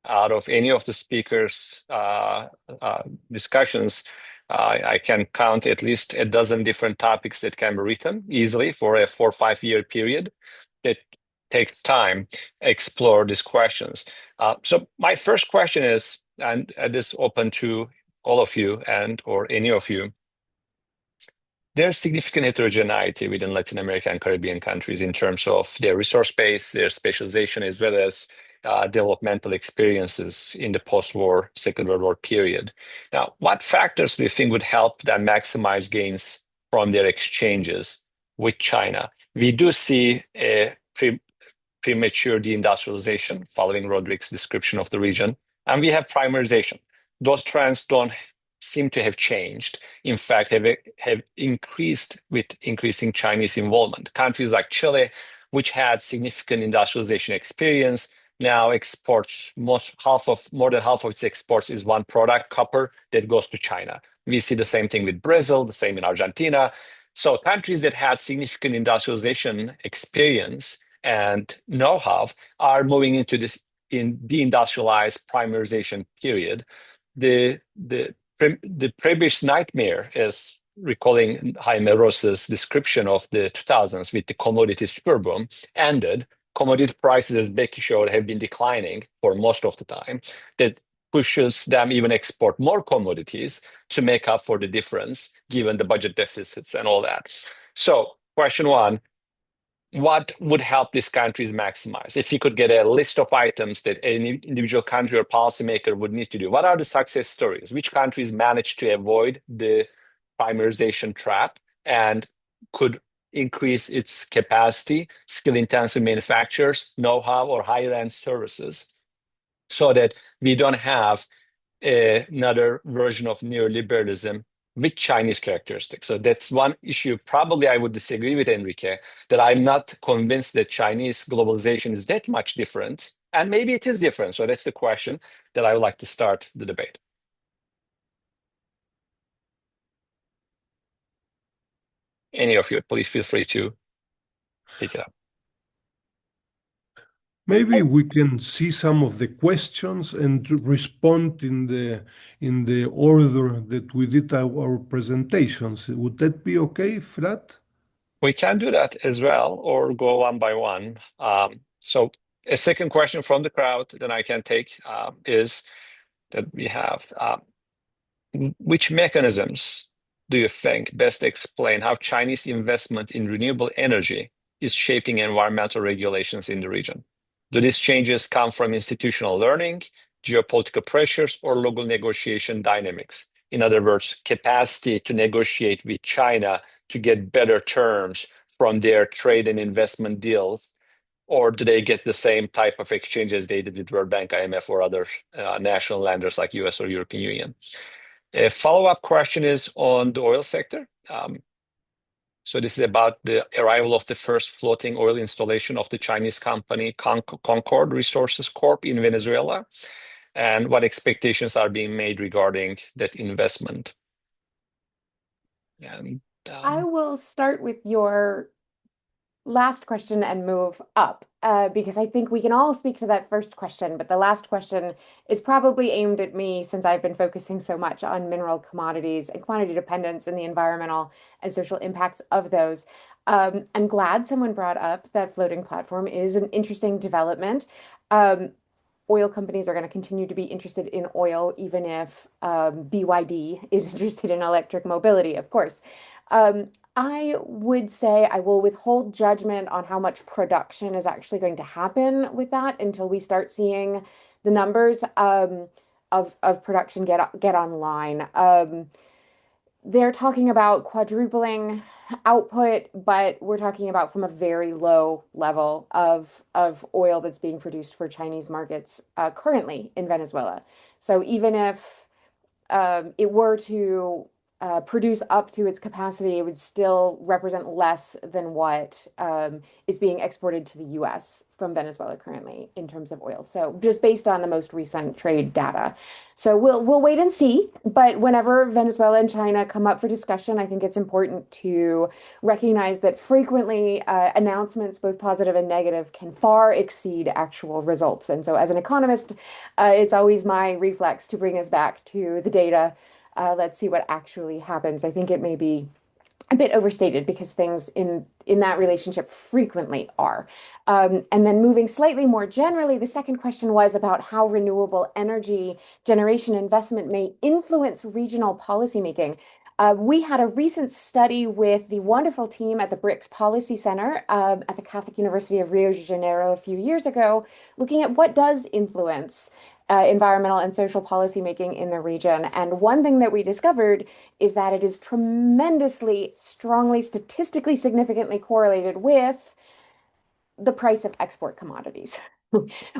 out of any of the speakers' discussions. I can count at least a dozen different topics that can be written easily for a 4 or 5 year period that takes time to explore these questions. So my first question is, and this is open to all of you and or any of you, there's significant heterogeneity within Latin America and Caribbean countries in terms of their resource base, their specialization, as well as developmental experiences in the post-war, Second World War period. Now, what factors do you think would help them maximize gains from their exchanges with China? We do see a premature deindustrialization following Roderick's description of the region, and we have primarization. Those trends don't seem to have changed. In fact, have increased with increasing Chinese involvement. Countries like Chile, which had significant industrialization experience, now exports more than half of its exports is one product, copper, that goes to China. We see the same thing with Brazil, the same in Argentina. So countries that had significant industrialization experience and know-how are moving into this deindustrialized primarization period. The the previous nightmare is recalling Jaime Ross's description of the 2000s with the commodity super boom ended. Commodity prices, as Becky showed, have been declining for most of the time. That pushes them even export more commodities to make up for the difference, given the budget deficits and all that. So, question one, what would help these countries maximize? If you could get a list of items that any individual country or policymaker would need to do, what are the success stories? Which countries managed to avoid the primarization trap and could increase its capacity, skill-intensive manufacturers, know-how, or higher-end services, so that we don't have another version of neoliberalism with Chinese characteristics. So that's one issue. Probably I would disagree with Enrique that I'm not convinced that Chinese globalization is that much different. And maybe it is different. So that's the question that I would like to start the debate. Any of you, please feel free to pick it up. Maybe we can see some of the questions and to respond in the order that we did our presentations. Would that be okay, Frat? We can do that as well, or go one by one. So a second question from the crowd that I can take is that we have, which mechanisms do you think best explain how Chinese investment in renewable energy is shaping environmental regulations in the region? Do these changes come from institutional learning, geopolitical pressures, or local negotiation dynamics? In other words, capacity to negotiate with China to get better terms from their trade and investment deals, or do they get the same type of exchange as they did with World Bank, IMF, or other national lenders like US or European Union? A follow-up question is on the oil sector. So this is about the arrival of the first floating oil installation of the Chinese company Concord Resources Corp in Venezuela, and what expectations are being made regarding that investment. And I will start with your last question and move up, because I think we can all speak to that first question, but the last question is probably aimed at me since I've been focusing so much on mineral commodities and quantity dependence and the environmental and social impacts of those. I'm glad someone brought up that floating platform is an interesting development. Oil companies are going to continue to be interested in oil, even if BYD is interested in electric mobility, of course. I would say I will withhold judgment on how much production is actually going to happen with that until we start seeing the numbers of production get online. They're talking about quadrupling output, but we're talking about from a very low level of oil that's being produced for Chinese markets currently in Venezuela. So even if it were to produce up to its capacity, it would still represent less than what is being exported to the US from Venezuela currently in terms of oil. So just based on the most recent trade data. So we'll wait and see. But whenever Venezuela and China come up for discussion, I think it's important to recognize that frequently announcements, both positive and negative, can far exceed actual results. And so as an economist, it's always my reflex to bring us back to the data. Let's see what actually happens. I think it may be a bit overstated because things in that relationship frequently are. And then moving slightly more generally, the second question was about how renewable energy generation investment may influence regional policymaking. We had a recent study with the wonderful team at the BRICS Policy Center at the Catholic University of Rio de Janeiro a few years ago, looking at what does influence environmental and social policymaking in the region. And one thing that we discovered is that it is tremendously, strongly, statistically significantly correlated with the price of export commodities.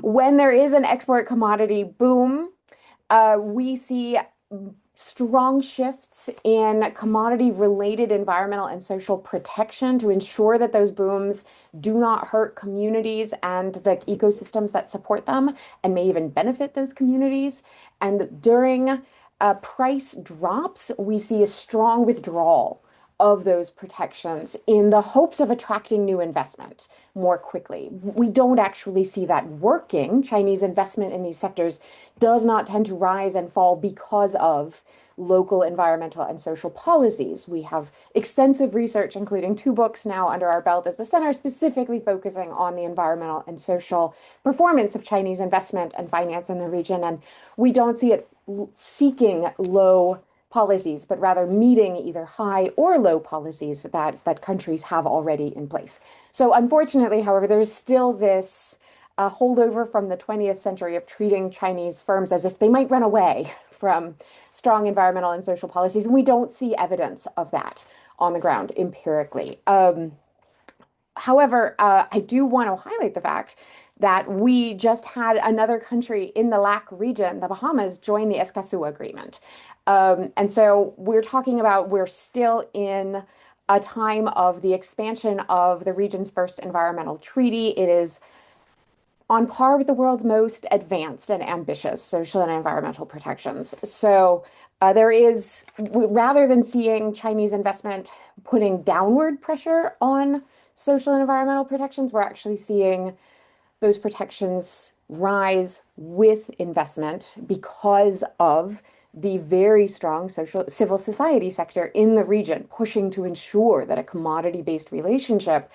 When there is an export commodity boom, we see strong shifts in commodity-related environmental and social protection to ensure that those booms do not hurt communities and the ecosystems that support them and may even benefit those communities. And during price drops, we see a strong withdrawal of those protections in the hopes of attracting new investment more quickly. We don't actually see that working. Chinese investment in these sectors does not tend to rise and fall because of local environmental and social policies. We have extensive research, including 2 books now under our belt as the center, specifically focusing on the environmental and social performance of Chinese investment and finance in the region. And we don't see it seeking low policies, but rather meeting either high or low policies that countries have already in place. So unfortunately, however, there's still this holdover from the 20th century of treating Chinese firms as if they might run away from strong environmental and social policies. And we don't see evidence of that on the ground empirically. However, I do want to highlight the fact that we just had another country in the LAC region, the Bahamas, join the Escazú Agreement. And so we're still in a time of the expansion of the region's first environmental treaty. It is on par with the world's most advanced and ambitious social and environmental protections. So rather than seeing Chinese investment putting downward pressure on social and environmental protections, we're actually seeing those protections rise with investment because of the very strong civil society sector in the region, pushing to ensure that a commodity-based relationship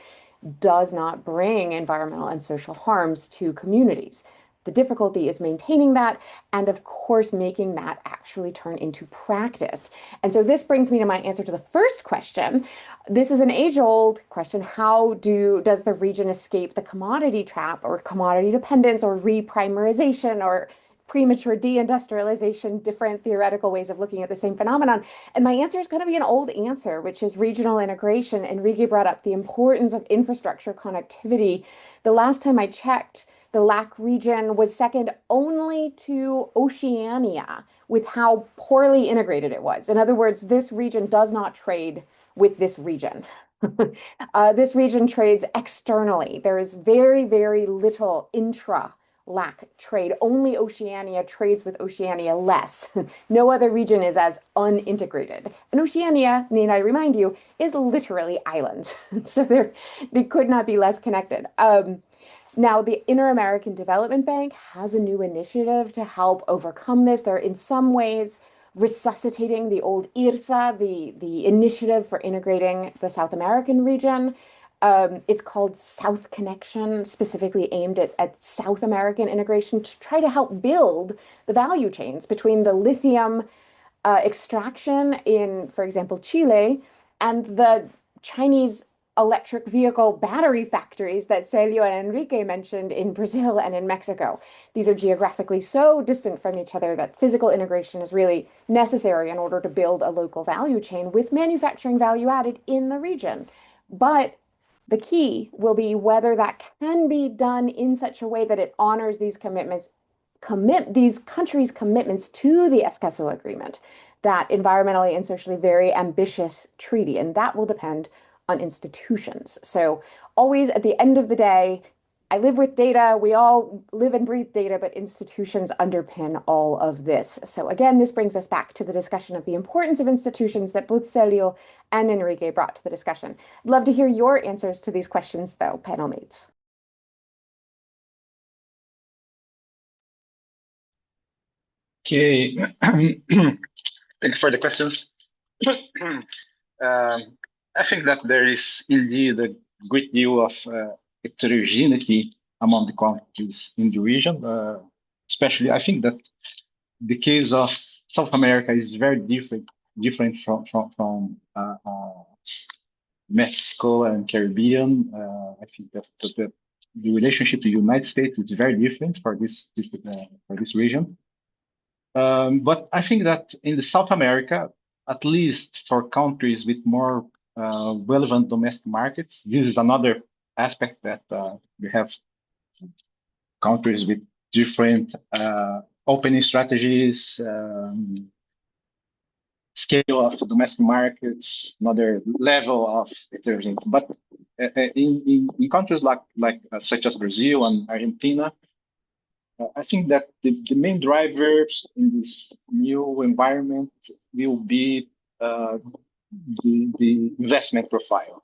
does not bring environmental and social harms to communities. The difficulty is maintaining that and, of course, making that actually turn into practice. And so this brings me to my answer to the first question. This is an age-old question. How does the region escape the commodity trap or commodity dependence or reprimarization or premature deindustrialization, different theoretical ways of looking at the same phenomenon? And my answer is going to be an old answer, which is regional integration. Enrique brought up the importance of infrastructure connectivity. The last time I checked, the LAC region was second only to Oceania with how poorly integrated it was. In other words, this region does not trade with this region. This region trades externally. There is very, very little intra-LAC trade. Only Oceania trades with Oceania less. No other region is as unintegrated. And Oceania, need I remind you, is literally islands. So they could not be less connected. Now, the Inter-American Development Bank has a new initiative to help overcome this. They're in some ways resuscitating the old IRSA, the initiative for integrating the South American region. It's called South Connection, specifically aimed at South American integration to try to help build the value chains between the lithium extraction in, for example, Chile, and the Chinese electric vehicle battery factories that Celio and Enrique mentioned in Brazil and in Mexico. These are geographically so distant from each other that physical integration is really necessary in order to build a local value chain with manufacturing value added in the region. But the key will be whether that can be done in such a way that it honors these commitments, these countries' commitments to the Escazú Agreement, that environmentally and socially very ambitious treaty, and that will depend on institutions. So always at the end of the day, I live with data, we all live and breathe data, but institutions underpin all of this. So again, this brings us back to the discussion of the importance of institutions that both Celio and Enrique brought to the discussion. I'd love to hear your answers to these questions though, panel mates. Okay, thank you for the questions. I think that there is indeed a great deal of heterogeneity among the countries in the region. Especially, I think that the case of South America is very different from Mexico and Caribbean. I think that the relationship to the United States is very different for this region. But I think that in the South America, at least for countries with more relevant domestic markets, this is another aspect that we have countries with different opening strategies, scale of domestic markets, another level of heterogeneity. But in countries like such as Brazil and Argentina, I think that the main drivers in this new environment will be the investment profile,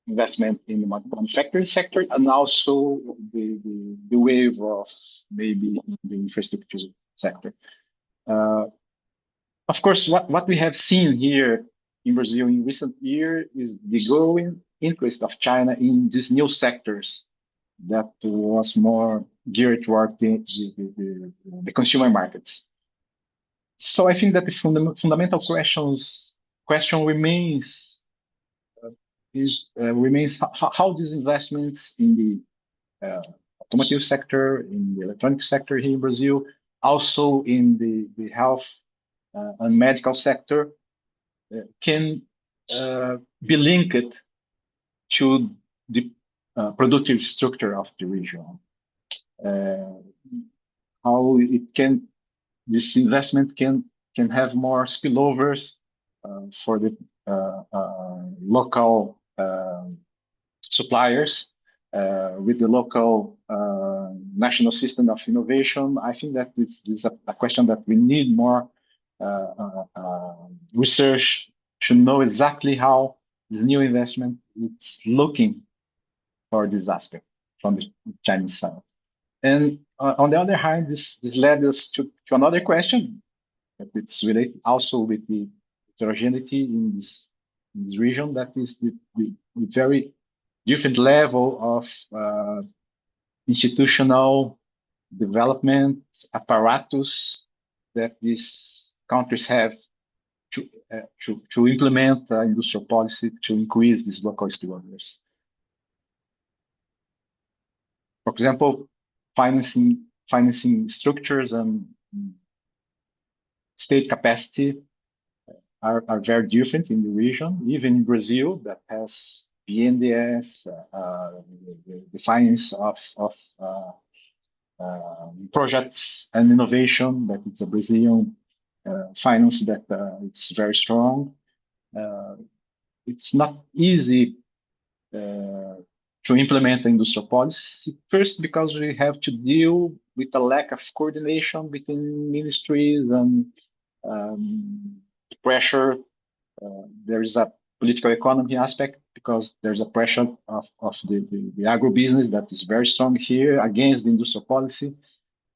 investment in the manufacturing sector, and also the wave of maybe the infrastructure sector. of course, what we have seen here in Brazil in recent years is the growing interest of China in these new sectors that was more geared toward the consumer markets. So I think that the fundamental question remains how these investments in the automotive sector, in the electronic sector here in Brazil, also in the health and medical sector, can be linked to the productive structure of the region. How this investment can have more spillovers for the local suppliers with the local national system of innovation. I think that this is a question that we need more research to know exactly how this new investment is looking for this aspect from the Chinese side. And on the other hand, this led us to another question that it's related also with the heterogeneity in this region, that is the very different level of institutional development apparatus that these countries have to implement industrial policy to increase these local spillovers. For example, financing structures and state capacity are very different in the region. Even in Brazil, that has BNDES, the finance of projects and innovation, that it's a Brazilian finance that it's very strong. It's not easy to implement industrial policy. First, because we have to deal with a lack of coordination between ministries and pressure. There is a political economy aspect because there's a pressure of the agribusiness that is very strong here against the industrial policy.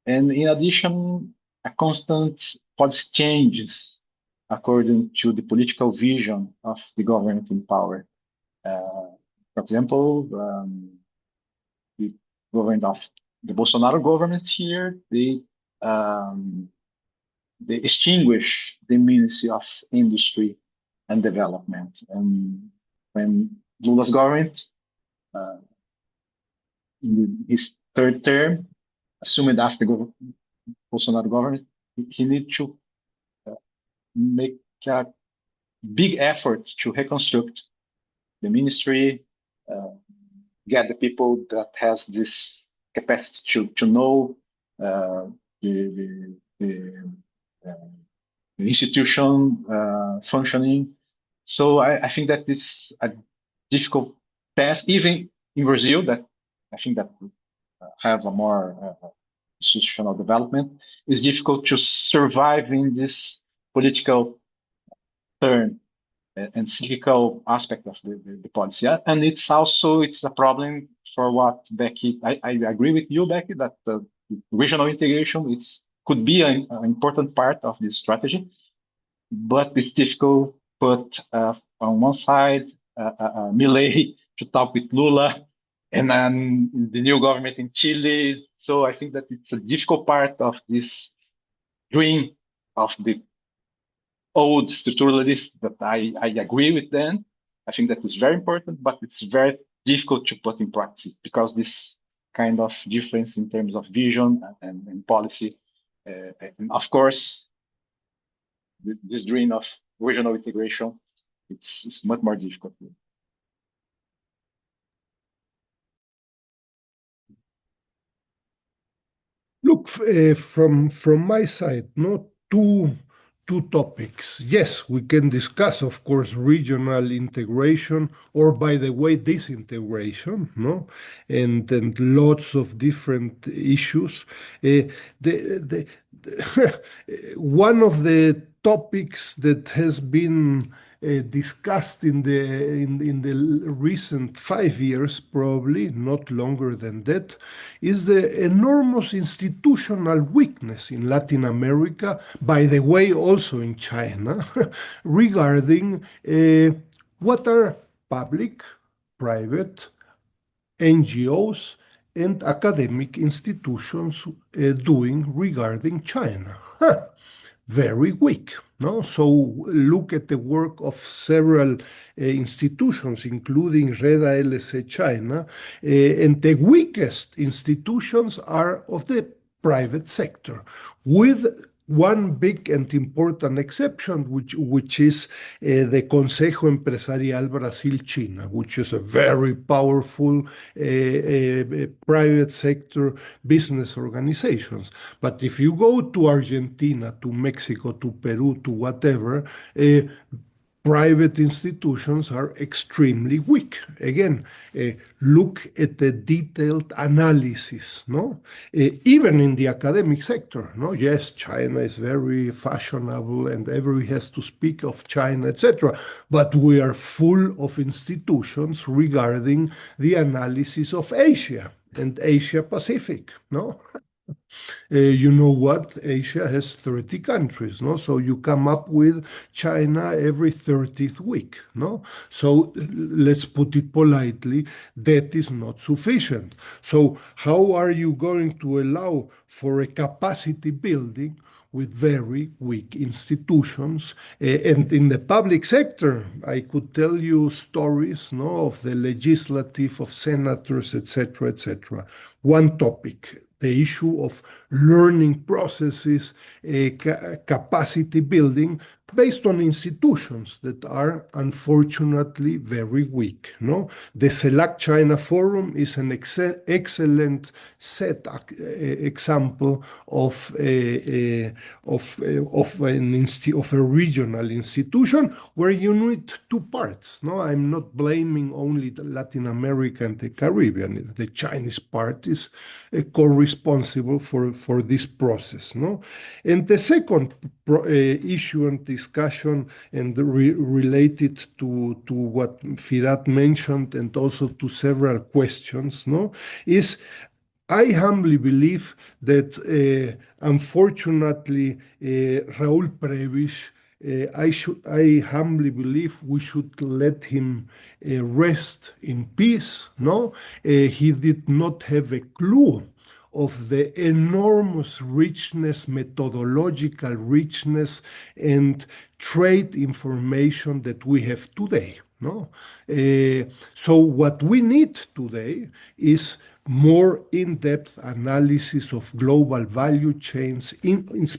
And in addition, a constant policy changes according to the political vision of the government in power. For example, the government of the Bolsonaro government here, they extinguish the Ministry of Industry and Development. And when Lula's government, in his third term, assumed after Bolsonaro government, he needs to make a big effort to reconstruct the ministry, get the people that has this capacity to know the institution functioning. So I think that it's a difficult task, even in Brazil, that I think that have a more institutional development. It's difficult to survive in this political turn and cyclical aspect of the policy. And it's a problem for what Becky, I agree with you, Becky, that regional integration could be an important part of this strategy, but it's difficult to put on one side Milei to talk with Lula and then the new government in Chile. So I think that it's a difficult part of this dream of the old structuralists that I agree with them. I think that is very important, but it's very difficult to put in practice because this kind of difference in terms of vision and policy. And of course, this dream of regional integration, it's much more difficult. Look, from my side, two topics. Yes, we can discuss, of course, regional integration, or by the way, disintegration, no, and lots of different issues. One of the topics that has been discussed in the recent 5 years, probably not longer than that, is the enormous institutional weakness in Latin America, by the way, also in China, regarding what are public, private, NGOs, and academic institutions doing regarding China. Very weak. No? So look at the work of several institutions, including REDA-LC China, and the weakest institutions are of the private sector, with one big and important exception, which is the Consejo Empresarial Brasil-China, which is a very powerful private sector business organizations. But if you go to Argentina, to Mexico, to Peru, to whatever, private institutions are extremely weak. Again, look at the detailed analysis, no? Even in the academic sector, no? Yes, China is very fashionable and everybody has to speak of China, etc. But we are full of institutions regarding the analysis of Asia and Asia Pacific, no? You know what? Asia has 30 countries, no? So you come up with China every 30th week, no? So let's put it politely, that is not sufficient. So how are you going to allow for a capacity building with very weak institutions? And in the public sector, I could tell you stories, no, of the legislative, of senators, etc., etc. One topic, the issue of learning processes, capacity building based on institutions that are unfortunately very weak. No, the CELAC China Forum is an excellent example of a regional institution where you need two parts. No, I'm not blaming only the Latin America and the Caribbean. The Chinese part is co-responsible for this process. No, and the second issue and discussion, and related to what Firat mentioned, and also to several questions, no, is I humbly believe that, unfortunately, Raúl Prebisch, I humbly believe we should let him rest in peace. No, he did not have a clue of the enormous richness, methodological richness, and trade information that we have today. No, so what we need today is more in-depth analysis of global value chains,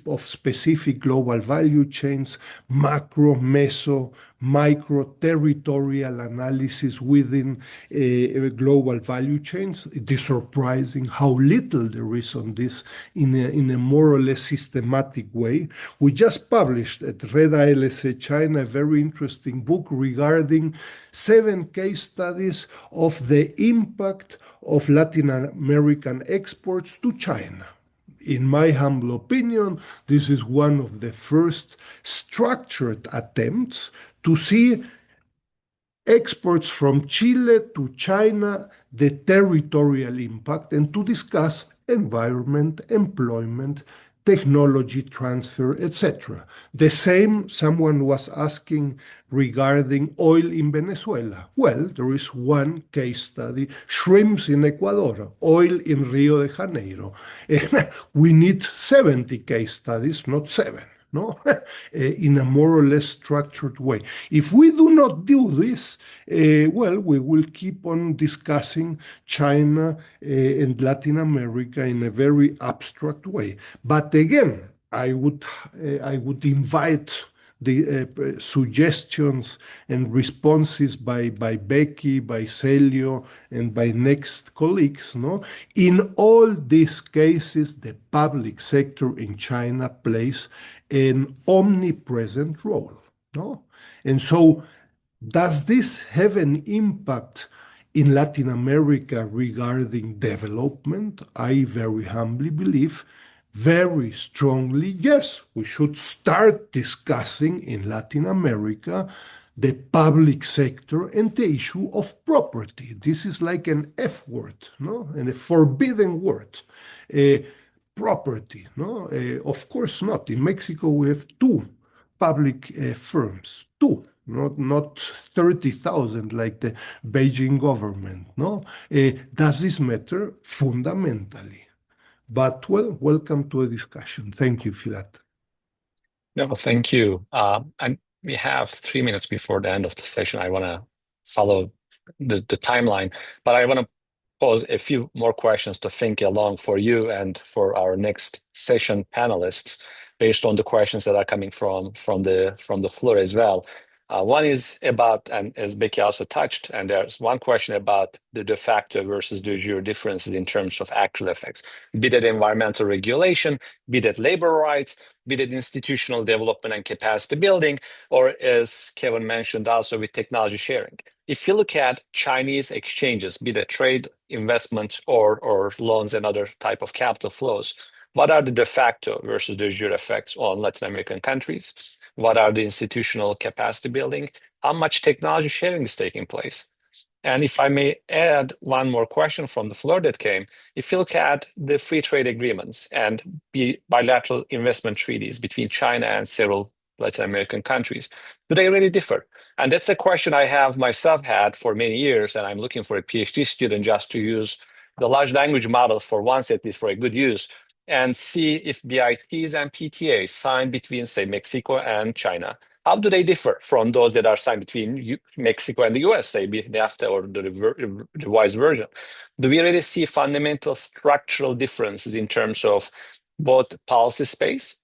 of specific global value chains, macro, meso, micro, territorial analysis within global value chains. It is surprising how little there is on this in a more or less systematic way. We just published at REDA-LC China a very interesting book regarding 7 case studies of the impact of Latin American exports to China. In my humble opinion, this is one of the first structured attempts to see exports from Chile to China, the territorial impact, and to discuss environment, employment, technology transfer, etc. The same someone was asking regarding oil in Venezuela. Well, there is one case study, shrimps in Ecuador, oil in Rio de Janeiro. We need 70 case studies, not 7. No, in a more or less structured way. If we do not do this, well, we will keep on discussing China and Latin America in a very abstract way. But again, I would invite the suggestions and responses by Becky, by Celio, and by next colleagues. No, in all these cases, the public sector in China plays an omnipresent role. No, and so does this have an impact in Latin America regarding development? I very humbly believe very strongly, yes, we should start discussing in Latin America the public sector and the issue of property. This is like an F word, no? And a forbidden word. Property, no? Of course not. In Mexico, we have two public firms, two, not 30,000 like the Beijing government, no? Does this matter? Fundamentally. But well, welcome to a discussion. Thank you, Firat. No, thank you. And we have 3 minutes before the end of the session. I want to follow the timeline, but I want to pose a few more questions to think along for you and for our next session panelists, based on the questions that are coming from the floor as well. One is about, and as Becky also touched, and there's one question about the de facto versus de jure differences in terms of actual effects, be that environmental regulation, be that labor rights, be that institutional development and capacity building, or as Kevin mentioned also with technology sharing. If you look at Chinese exchanges, be that trade, investments, or loans and other type of capital flows, what are the de facto versus de jure effects on Latin American countries? What are the institutional capacity building? How much technology sharing is taking place? And if I may add one more question from the floor that came, if you look at the free trade agreements and bilateral investment treaties between China and several Latin American countries, do they really differ? And that's a question I have myself had for many years, and I'm looking for a PhD student just to use the large language model for once, at least for a good use, and see if BITs and PTAs signed between, say, Mexico and China, how do they differ from those that are signed between Mexico and the US, say, NAFTA or the revised version? Do we really see fundamental structural differences in terms of both policy space?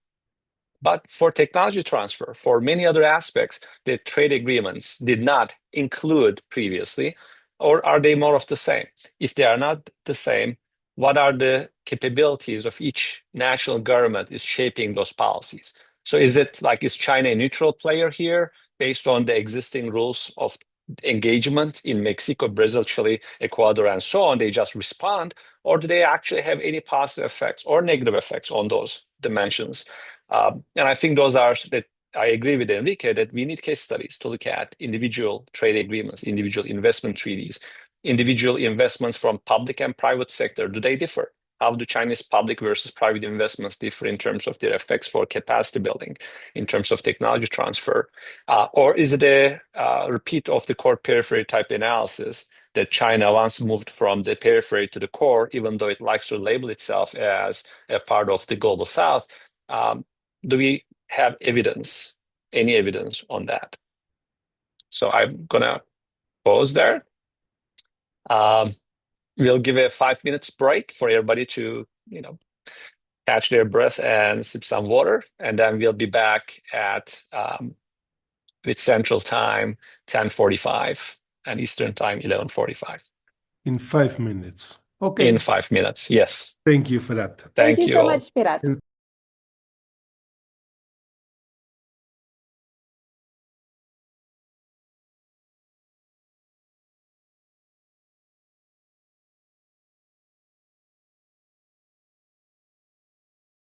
But for technology transfer, for many other aspects, the trade agreements did not include previously, or are they more of the same? If they are not the same, what are the capabilities of each national government is shaping those policies? So is it like, is China a neutral player here based on the existing rules of engagement in Mexico, Brazil, Chile, Ecuador, and so on? They just respond, or do they actually have any positive effects or negative effects on those dimensions? And I think those are that I agree with Enrique that we need case studies to look at individual trade agreements, individual investment treaties, individual investments from public and private sector. Do they differ? How do Chinese public versus private investments differ in terms of their effects for capacity building, in terms of technology transfer? Or is it a repeat of the core periphery type analysis that China once moved from the periphery to the core, even though it likes to label itself as a part of the global south? Do we have evidence, any evidence on that? So I'm gonna pause there. We'll give a 5 minutes break for everybody to, catch their breath and sip some water, and then we'll be back at with Central Time 10:45 and Eastern Time 11:45. In 5 minutes. Okay. In 5 minutes, yes. Thank you for that. Thank you so all. much, Firat.